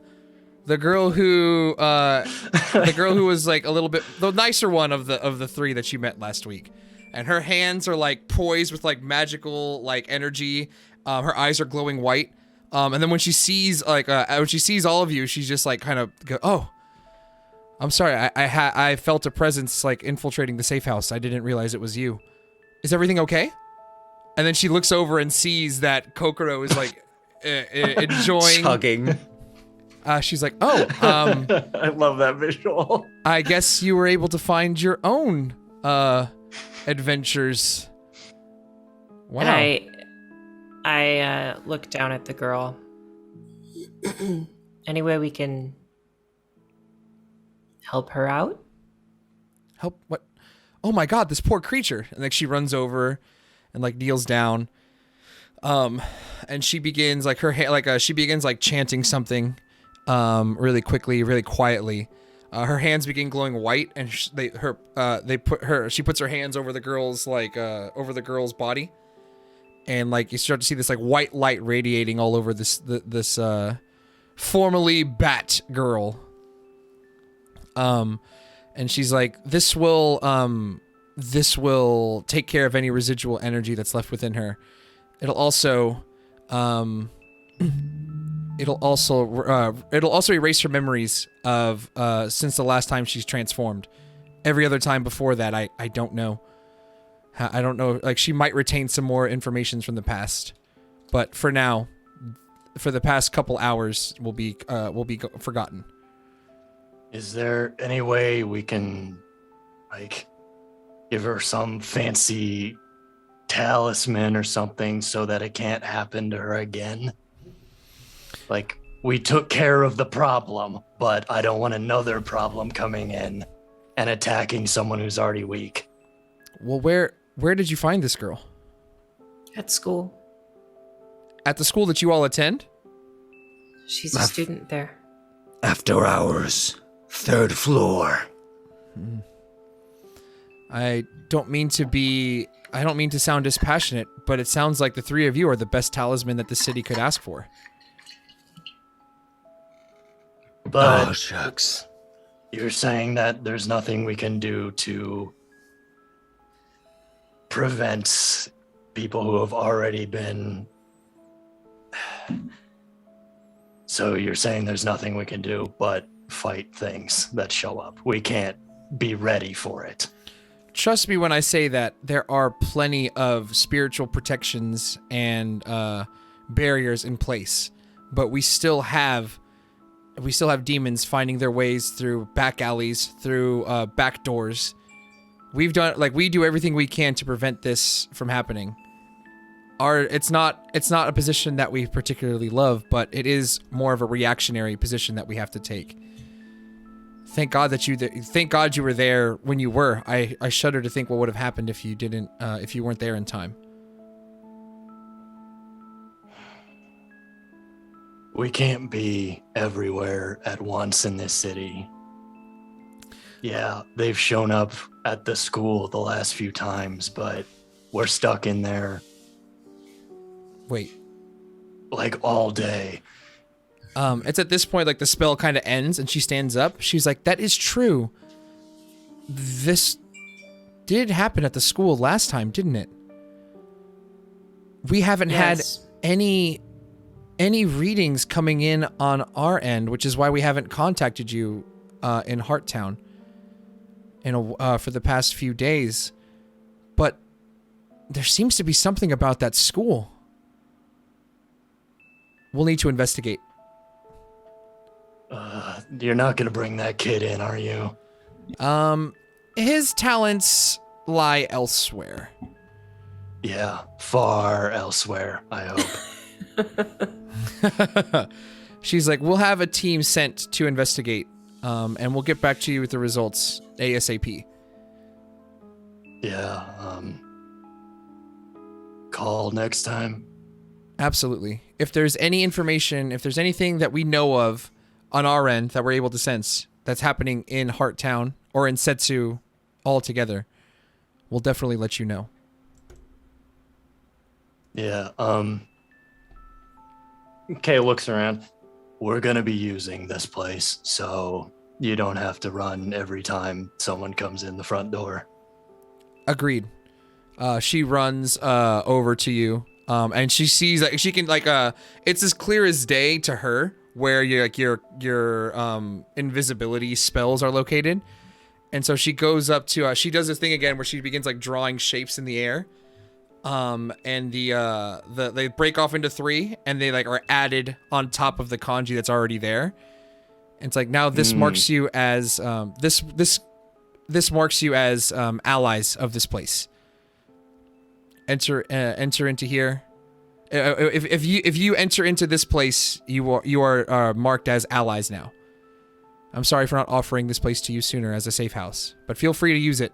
the girl who was like a little bit the nicer one of the three that you met last week, and her hands are like poised with like magical like energy. Her eyes are glowing white. And then when she sees all of you, she's just like kind of go, "Oh, I'm sorry. I felt a presence like infiltrating the safe house. I didn't realize it was you. Is everything okay?" And then she looks over and sees that Kokoro is like enjoying chugging. She's like, "Oh, I love that visual. I guess you were able to find your own adventures." Wow. And I look down at the girl. Any way we can help her out? Help what? Oh my god, this poor creature. And like she runs over and like kneels down. And she begins like she begins like chanting something really quickly, really quietly. Her hands begin glowing white, and she puts her hands over the girl's over the girl's body. And like you start to see this like white light radiating all over this formerly bat girl. And she's like, this will take care of any residual energy that's left within her. It'll also erase her memories of since the last time she's transformed. Every other time before that, I don't know. I don't know, like she might retain some more information from the past, but for now, for the past couple hours, will be forgotten. Is there any way we can, like, give her some fancy talisman or something so that it can't happen to her again? Like, we took care of the problem, but I don't want another problem coming in and attacking someone who's already weak. Well, where did you find this girl? At school. At the school that you all attend? She's a student there. After hours, 3rd floor. I don't mean to sound dispassionate, but it sounds like the three of you are the best talisman that the city could ask for. But Oh, shucks. you're saying that there's nothing we can do to prevent people who have already been... So you're saying there's nothing we can do but fight things that show up. We can't be ready for it. trust me when I say that there are plenty of spiritual protections and barriers in place, but we still have demons finding their ways through back alleys, through back doors. We do everything we can to prevent this from happening. It's not a position that we particularly love, but it is more of a reactionary position that we have to take. Thank God you were there when you were. I shudder to think what would have happened if you weren't there in time. We can't be everywhere at once in this city. Yeah, they've shown up at the school the last few times, but we're stuck in there. Wait. Like all day. It's at this point, like, the spell kind of ends and she stands up. She's like, that is true. This did happen at the school last time, didn't it? We haven't had any readings coming in on our end, which is why we haven't contacted you in Hearttown for the past few days. But there seems to be something about that school. We'll need to investigate. You're not gonna bring that kid in, are you? His talents lie elsewhere. Yeah, far elsewhere, I hope. She's like, we'll have a team sent to investigate, and we'll get back to you with the results ASAP. Yeah, call next time. Absolutely. If there's any information, if there's anything that we know of on our end that we're able to sense that's happening in Hearttown or in Setsu altogether, we'll definitely let you know. Yeah, Kay looks around. we're gonna be using this place, so you don't have to run every time someone comes in the front door. Agreed. She runs over to you, and she sees, like, she can, like, it's as clear as day to her where your invisibility spells are located. And so she goes up to, she does this thing again where she begins, like, drawing shapes in the air. And they break off into 3, and they, like, are added on top of the kanji that's already there. And it's like, now this marks you as this marks you as allies of this place. Enter into here. If you enter into this place, you are marked as allies now. I'm sorry for not offering this place to you sooner as a safe house, but feel free to use it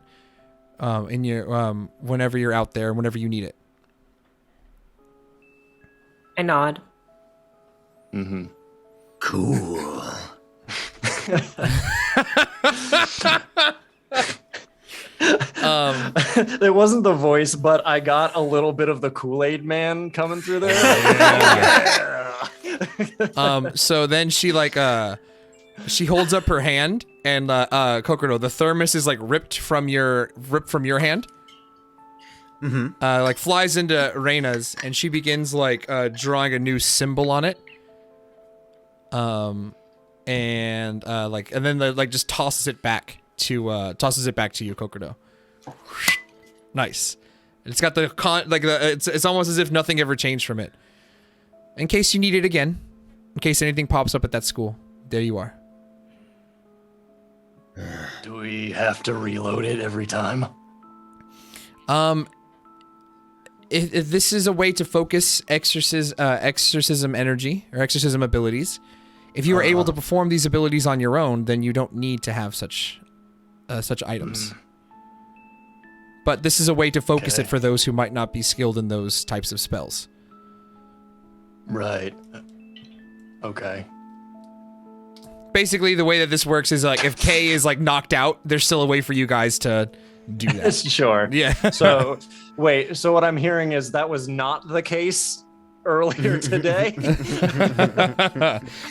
in your whenever you're out there, whenever you need it. I nod. Mm-hmm. Cool. It wasn't the voice, but I got a little bit of the Kool-Aid man coming through there. So then she, like, she holds up her hand, and Kokoro, the thermos is, like, ripped from your hand. Mm-hmm. Like, flies into Reina's, and she begins, like, drawing a new symbol on it. And then just tosses it back to you, Kokoro. Nice. And it's got the it's almost as if nothing ever changed from it. In case you need it again, in case anything pops up at that school, there you are. Do we have to reload it every time? If this is a way to focus exorcism energy or exorcism abilities, if you are able to perform these abilities on your own, then you don't need to have such items. But this is a way to focus it for those who might not be skilled in those types of spells. Right. Okay. Basically, the way that this works is, like, if Kay is, like, knocked out, there's still a way for you guys to do that. Sure. Yeah. So, wait, so what I'm hearing is that was not the case earlier today?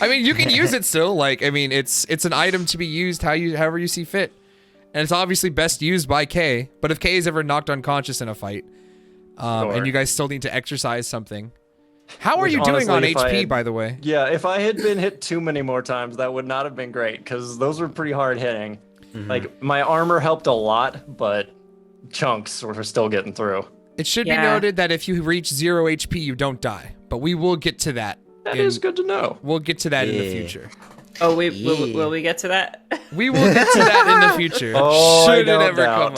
I mean, you can use it still. Like, I mean, it's an item to be used however you see fit. And it's obviously best used by Kay. But if Kay is ever knocked unconscious in a fight, and you guys still need to exercise something. How are you doing on HP, by the way? Yeah, if I had been hit too many more times, that would not have been great, because those were pretty hard hitting. Mm-hmm. Like, my armor helped a lot, but chunks were still getting through. It should be noted that if you reach 0 HP, you don't die. But we will get to that. That is good to know. We'll get to that in the future. Oh, will we get to that? We will get to that in the future. Should it ever come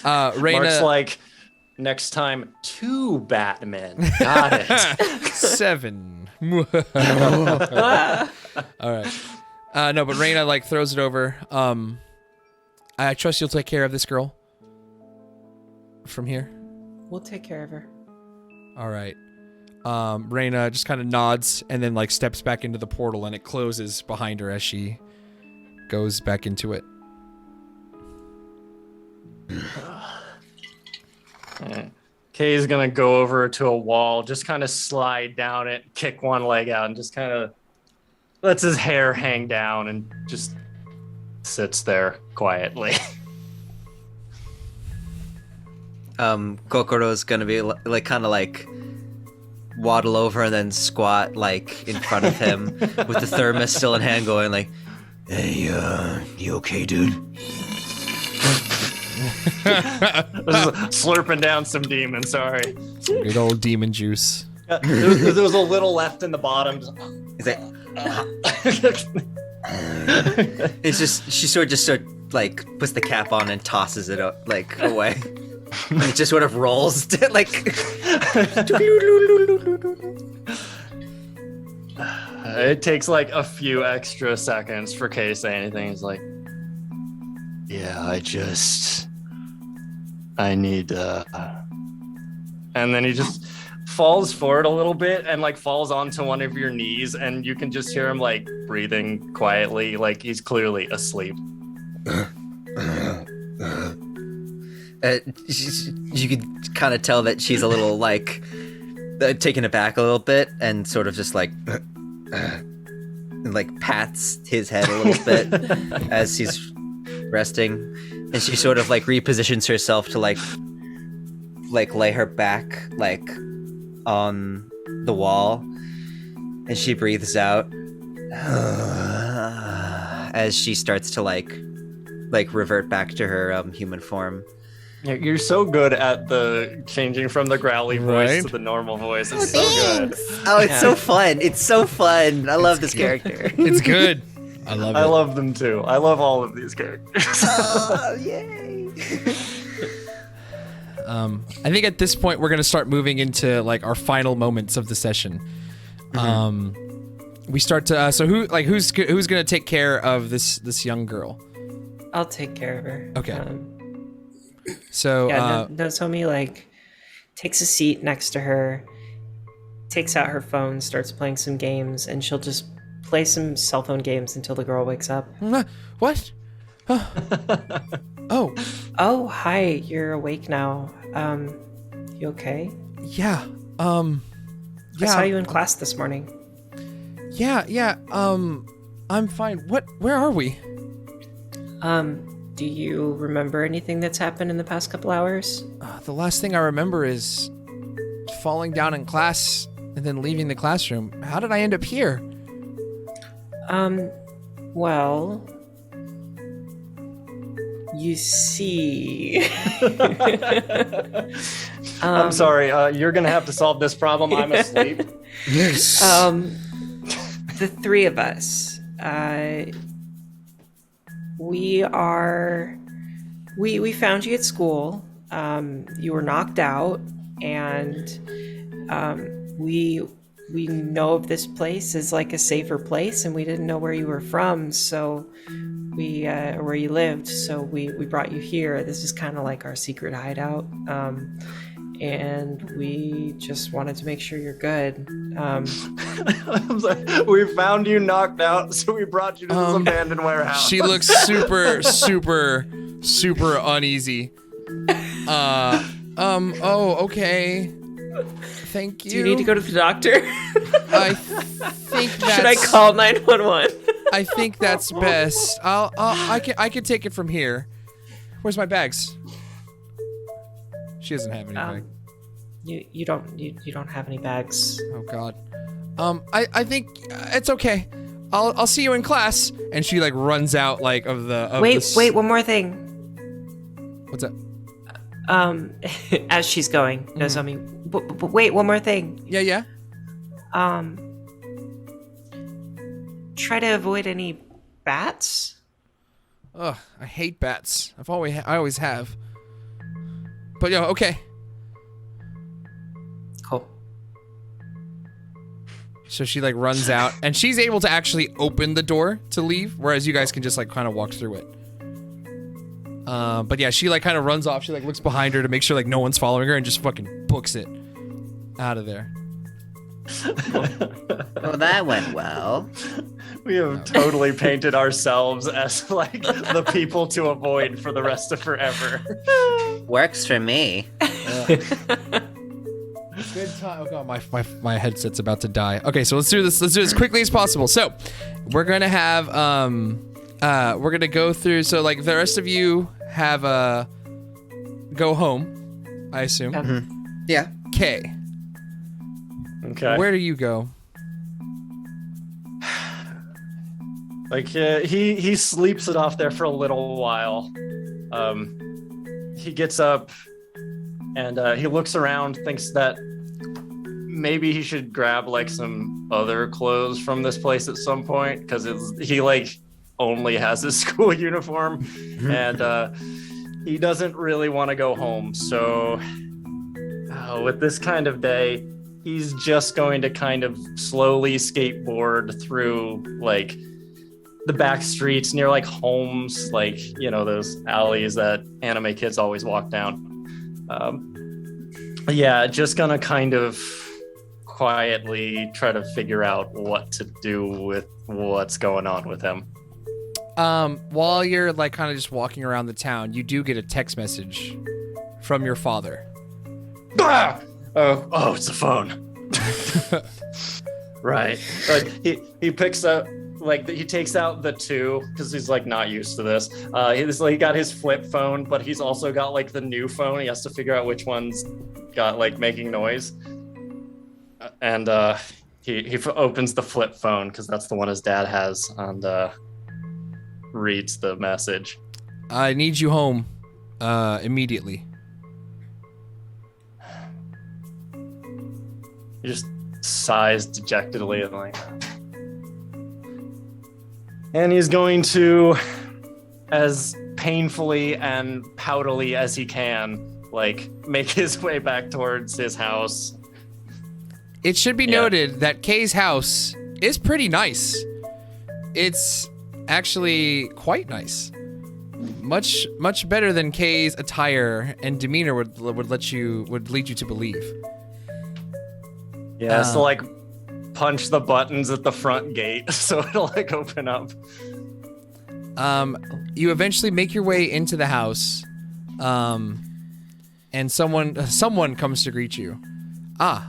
up. Reyna, Mark's like, next time, 2 Batmen. Got it. 7. All right. No, but Reyna like throws it over. I trust you'll take care of this girl from here. We'll take care of her. All right. Reyna just kind of nods and then like steps back into the portal, and it closes behind her as she goes back into it. Kay's gonna go over to a wall, just kind of slide down it, kick one leg out, and just kind of lets his hair hang down and just sits there quietly. Kokoro's gonna be like kind of like waddle over and then squat like in front of him with the thermos still in hand, going like, Hey, you okay, dude? Slurping down some demon, sorry. Good old demon juice. There was a little left in the bottom. he's like, it's just she sort of like puts the cap on and tosses it like away. And it just sort of rolls like. It takes like a few extra seconds for Kay to say anything. He's like, Yeah, I need, and then he just falls forward a little bit and like falls onto one of your knees, and you can just hear him like breathing quietly, like he's clearly asleep. You could kind of tell that she's a little like taken aback a little bit, and sort of just like and, like pats his head a little bit as he's resting, and she sort of like repositions herself to like lay her back like on the wall, and she breathes out as she starts to like revert back to her human form. You're so good at the changing from the growly voice to the normal voice. It's so good. Oh, it's so fun. It's so fun. I love this character. It's good. I love it. I love them too. I love all of these characters. Oh, yay. I think at this point we're gonna start moving into like our final moments of the session. We start to so who's gonna take care of this young girl? I'll take care of her. Okay. So Nozomi like takes a seat next to her, takes out her phone, starts playing some games, and she'll just play some cell phone games until the girl wakes up. What? Oh. Oh, hi. You're awake now. You okay? Yeah. I saw you in class this morning. Yeah. I'm fine. Where are we? Do you remember anything that's happened in the past couple hours? The last thing I remember is falling down in class and then leaving the classroom. How did I end up here? Well, you see. I'm sorry. You're gonna have to solve this problem. I'm asleep. Yes. The three of us. We found you at school. You were knocked out, and we know of this place as like a safer place, and we didn't know where you were from, so or where you lived, so we brought you here. This is kind of like our secret hideout, and we just wanted to make sure you're good. I'm sorry. We found you knocked out, so we brought you to this abandoned warehouse. She looks super uneasy. Oh, okay. Thank you. Do you need to go to the doctor? I think that's... Should I call 911? I think that's best. I can take it from here. Where's my bags? She doesn't have any bag. You don't have any bags. Oh God. I think it's okay. I'll see you in class. And she like runs out like of the. Wait, one more thing. What's up? As she's going, Nozomi. But wait, one more thing. Yeah. Try to avoid any bats. Ugh, I hate bats. I always have. But yeah, okay. Cool. So she like runs out, and she's able to actually open the door to leave, whereas you guys can just like kind of walk through it. But yeah, she like kind of runs off. She like looks behind her to make sure like no one's following her, and just fucking books it out of there. Well, that went well. We have totally painted ourselves as like the people to avoid for the rest of forever. Works for me. Good time. Oh god, my headset's about to die. Okay, so let's do this. Let's do this as quickly as possible. So we're gonna have we're gonna go through. So like the rest of you have go home, I assume. Yeah. Okay. Okay. Where do you go? Like he sleeps it off there for a little while. He gets up and he looks around, thinks that maybe he should grab like some other clothes from this place at some point, because he like only has his school uniform, and he doesn't really want to go home. So with this kind of day, he's just going to kind of slowly skateboard through like the back streets near like homes, like, you know, those alleys that anime kids always walk down. Yeah, just gonna kind of quietly try to figure out what to do with what's going on with him. While you're like kind of just walking around the town, you do get a text message from your father. Ah! Oh, it's a phone. Right. Like he picks up, like he takes out the 2 because he's like not used to this. He got his flip phone, but he's also got like the new phone. He has to figure out which one's got like making noise. And he opens the flip phone because that's the one his dad has, and reads the message. I need you home immediately. He just sighs dejectedly and like, and he's going to, as painfully and poutily as he can, like make his way back towards his house. It should be noted that Kay's house is pretty nice. It's actually quite nice. Much better than Kay's attire and demeanor would lead you to believe. Yeah, so like punch the buttons at the front gate so it'll like open up. You eventually make your way into the house, and someone comes to greet you. Ah,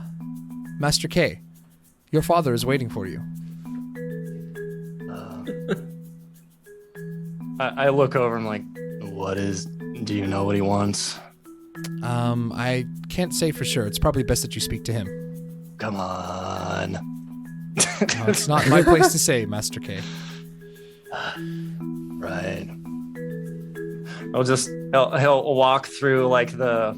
Master K, your father is waiting for you. I look over and I'm like, do you know what he wants? I can't say for sure. It's probably best that you speak to him. Come on. No, it's not my place to say, Master K. Right. He'll walk through like the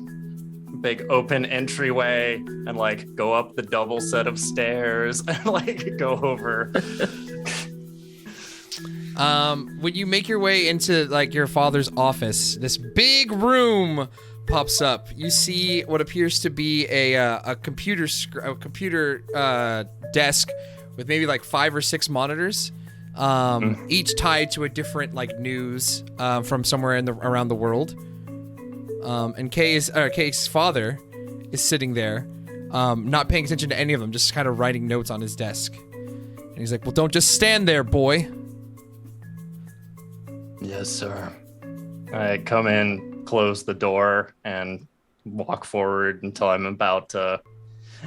big open entryway and like go up the double set of stairs and like go over. When you make your way into like your father's office, this big room pops up. You see what appears to be a computer desk with maybe like 5 or 6 monitors, each tied to a different like news from somewhere around the world. And Kay's father is sitting there, not paying attention to any of them, just kind of writing notes on his desk. And he's like, "Well, don't just stand there, boy." Yes, sir. I come in, close the door, and walk forward until I'm about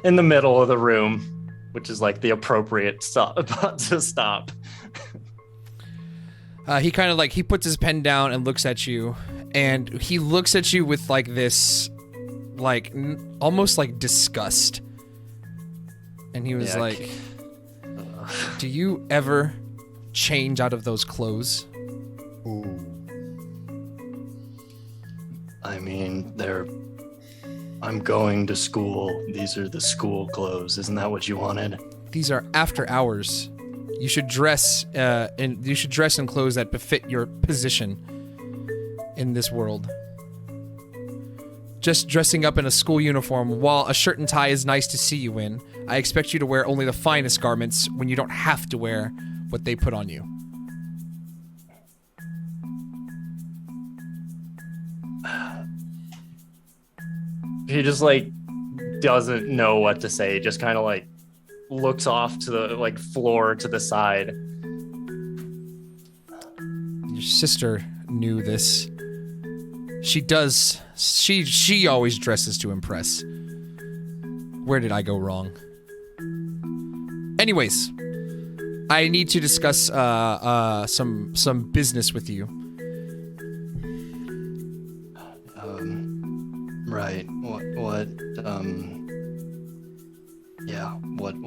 in the middle of the room, which is like the appropriate spot to stop. He kind of like, he puts his pen down and looks at you, and he looks at you with like this, like almost like disgust. And he was like, "Do you ever change out of those clothes?" Ooh. I mean, I'm going to school. These are the school clothes. Isn't that what you wanted? These are after hours. You should dress in clothes that befit your position in this world. Just dressing up in a school uniform, while a shirt and tie is nice to see you in, I expect you to wear only the finest garments when you don't have to wear what they put on you. He just like doesn't know what to say. Just kind of like looks off to the like floor to the side. Your sister knew this. She does. She always dresses to impress. Where did I go wrong? Anyways, I need to discuss some business with you. Right.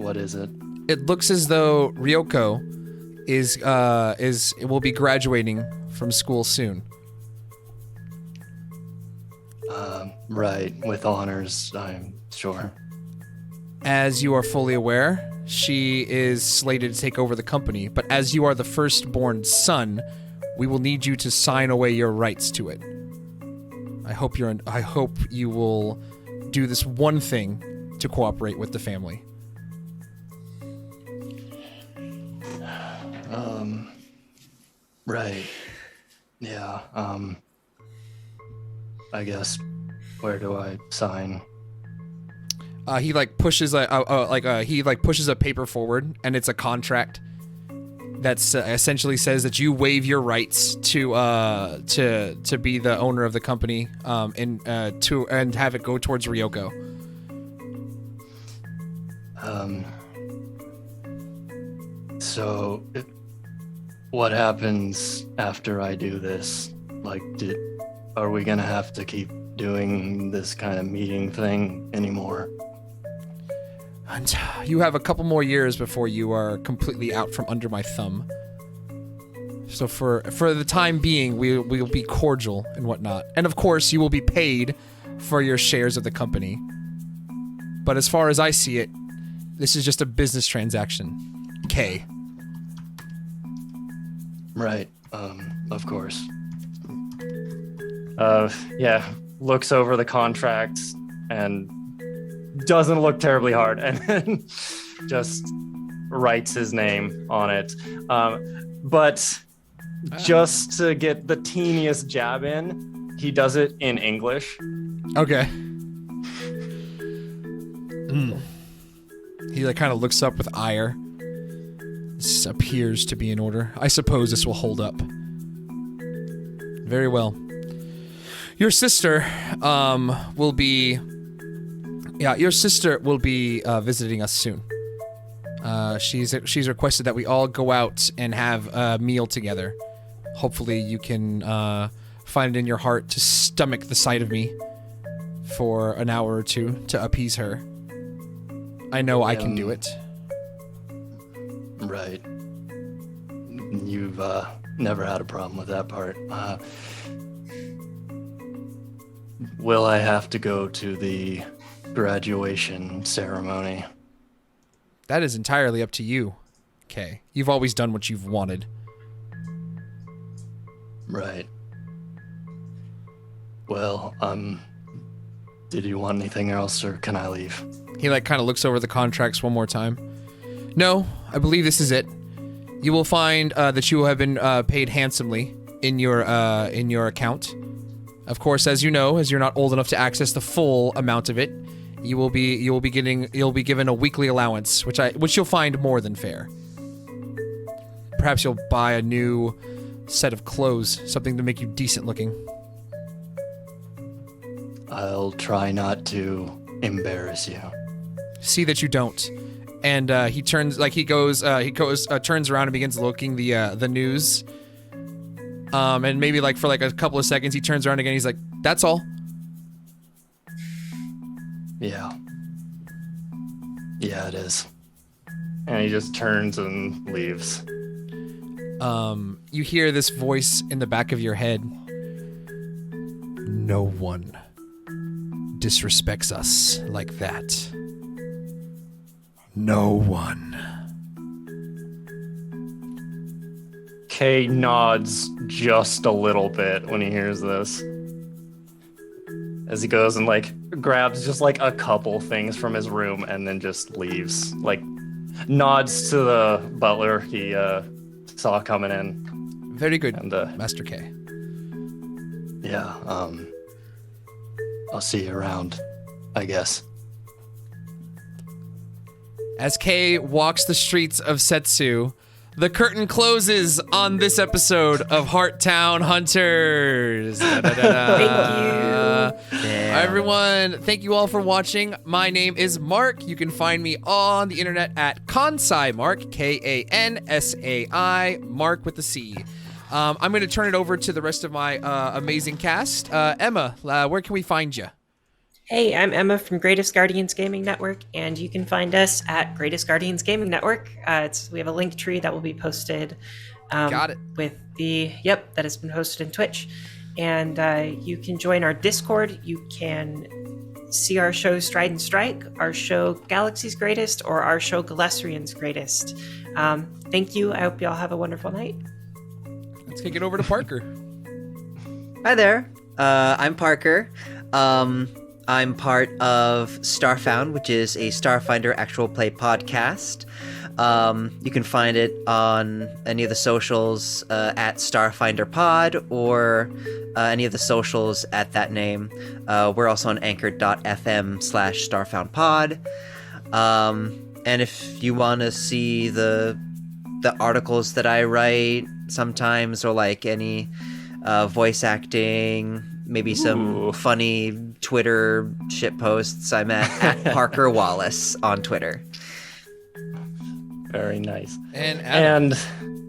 What is it? It looks as though Ryoko will be graduating from school soon. Right, with honors, I'm sure. As you are fully aware, she is slated to take over the company, but as you are the firstborn son, we will need you to sign away your rights to it. I hope you will do this one thing to cooperate with the family. Right. Yeah, I guess, where do I sign? He pushes a paper forward, and it's a contract that's essentially says that you waive your rights to be the owner of the company, and have it go towards Ryoko. So, what happens after I do this? Like, are we gonna have to keep doing this kind of meeting thing anymore? And you have a couple more years before you are completely out from under my thumb. So for the time being, we'll be cordial and whatnot. And of course, you will be paid for your shares of the company. But as far as I see it, this is just a business transaction. K. Right, of course. Yeah, looks over the contract and doesn't look terribly hard, and then just writes his name on it. But just to get the teeniest jab in, he does it in English. Okay. He kind of looks up with ire. This appears to be in order. I suppose this will hold up. Very well. Your sister will be visiting us soon. She's requested that we all go out and have a meal together. Hopefully you can find it in your heart to stomach the sight of me for an hour or two to appease her. I know I can do it. Right. You've never had a problem with that part. Will I have to go to the graduation ceremony? That is entirely up to you, Kay. You've always done what you've wanted. Right. Well, did you want anything else, or can I leave? He kind of looks over the contracts one more time. No, I believe this is it. You will find that you have been paid handsomely in your account. Of course, as you know, as you're not old enough to access the full amount of it, you'll be given a weekly allowance, which you'll find more than fair. Perhaps you'll buy a new set of clothes, something to make you decent looking. I'll try not to embarrass you. See that you don't. And he turns turns around and begins looking the news. And maybe for a couple of seconds he turns around again. He's like, "That's all." Yeah. Yeah, it is. And he just turns and leaves. You hear this voice in the back of your head. No one disrespects us like that. No one. Kay nods just a little bit when he hears this. As he goes and like grabs just like a couple things from his room and then just leaves. Like nods to the butler he saw coming in. Very good, And Master K. Yeah, I'll see you around, I guess. As Kay walks the streets of Setsu, the curtain closes on this episode of Hearttown Hunters. Thank you. Everyone, thank you all for watching. My name is Mark. You can find me on the internet at Kansai Mark, Kansai, Mark with the C. I'm going to turn it over to the rest of my amazing cast. Emma, where can we find you? Hey, I'm Emma from Greatest Guardians Gaming Network, and you can find us at Greatest Guardians Gaming Network. We have a link tree that will be posted. Got it. With that has been posted in Twitch. And you can join our Discord. You can see our show Stride and Strike, our show Galaxy's Greatest, or our show Galesrian's Greatest. Thank you. I hope you all have a wonderful night. Let's kick it over to Parker. Hi there. I'm Parker. I'm part of Starfound, which is a Starfinder actual play podcast. You can find it on any of the socials at Starfinder Pod or any of the socials at that name. We're also on anchor.fm/StarfoundPod. And if you want to see the articles that I write sometimes, or like any voice acting, maybe some funny Twitter shit posts, I'm at Parker Wallace on Twitter. Very nice. And Adam. And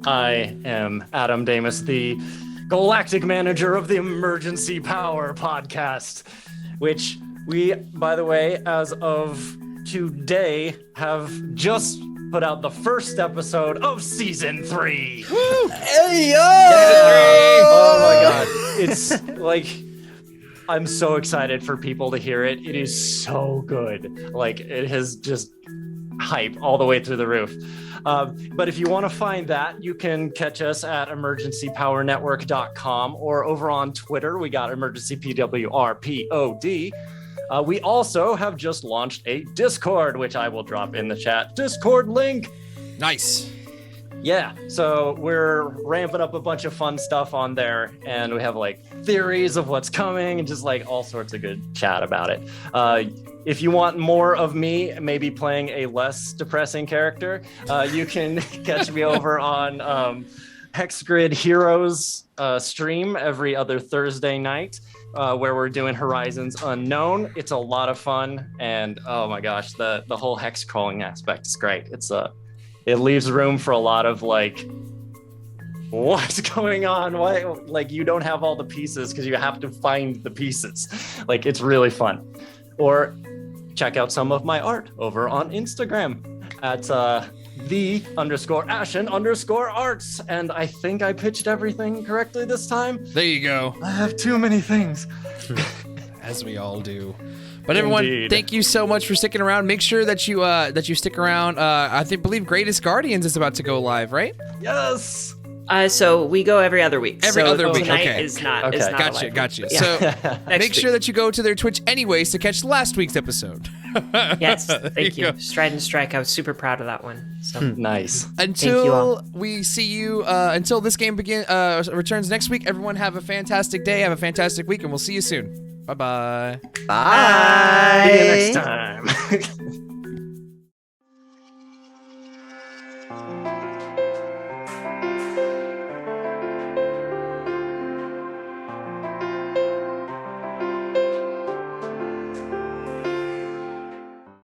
I am Adam Damus, the galactic manager of the Emergency Power podcast, which we, by the way, as of today, have just put out the first episode of season 3. Hey, yo! Oh my god. It's like, I'm so excited for people to hear it. It is so good. Like, it has just hype all the way through the roof. But if you want to find that, you can catch us at emergencypowernetwork.com or over on Twitter. We got emergencypwrpod. We also have just launched a Discord, which I will drop in the chat. Discord link. Nice. Yeah, so we're ramping up a bunch of fun stuff on there, and we have like theories of what's coming and just like all sorts of good chat about it. If you want more of me, maybe playing a less depressing character, you can catch me over on Hexgrid Heroes stream every other Thursday night, where we're doing Horizons Unknown. It's a lot of fun, and oh my gosh, the whole hex crawling aspect is great. It leaves room for a lot of like, what's going on? Why, like, you don't have all the pieces because you have to find the pieces. Like, it's really fun. Or check out some of my art over on Instagram at the_Ashen_arts. And I think I pitched everything correctly this time. There you go. I have too many things. As we all do. But everyone, Indeed. thank you so much for sticking around. Make sure that you stick around. I believe Greatest Guardians is about to go live, right? Yes. So we go every other week. Every other week, Tonight okay. is not. Okay. Is not a Gotcha, live gotcha. week. Yeah. So Next make sure week. that you go to their Twitch anyways to catch last week's episode. Yes, There thank you. go. Stride and Strike. I was super proud of that one. So Nice. Until we see you, until this game returns next week, everyone have a fantastic day, have a fantastic week, and we'll see you soon. Bye-bye. Bye. See you next time.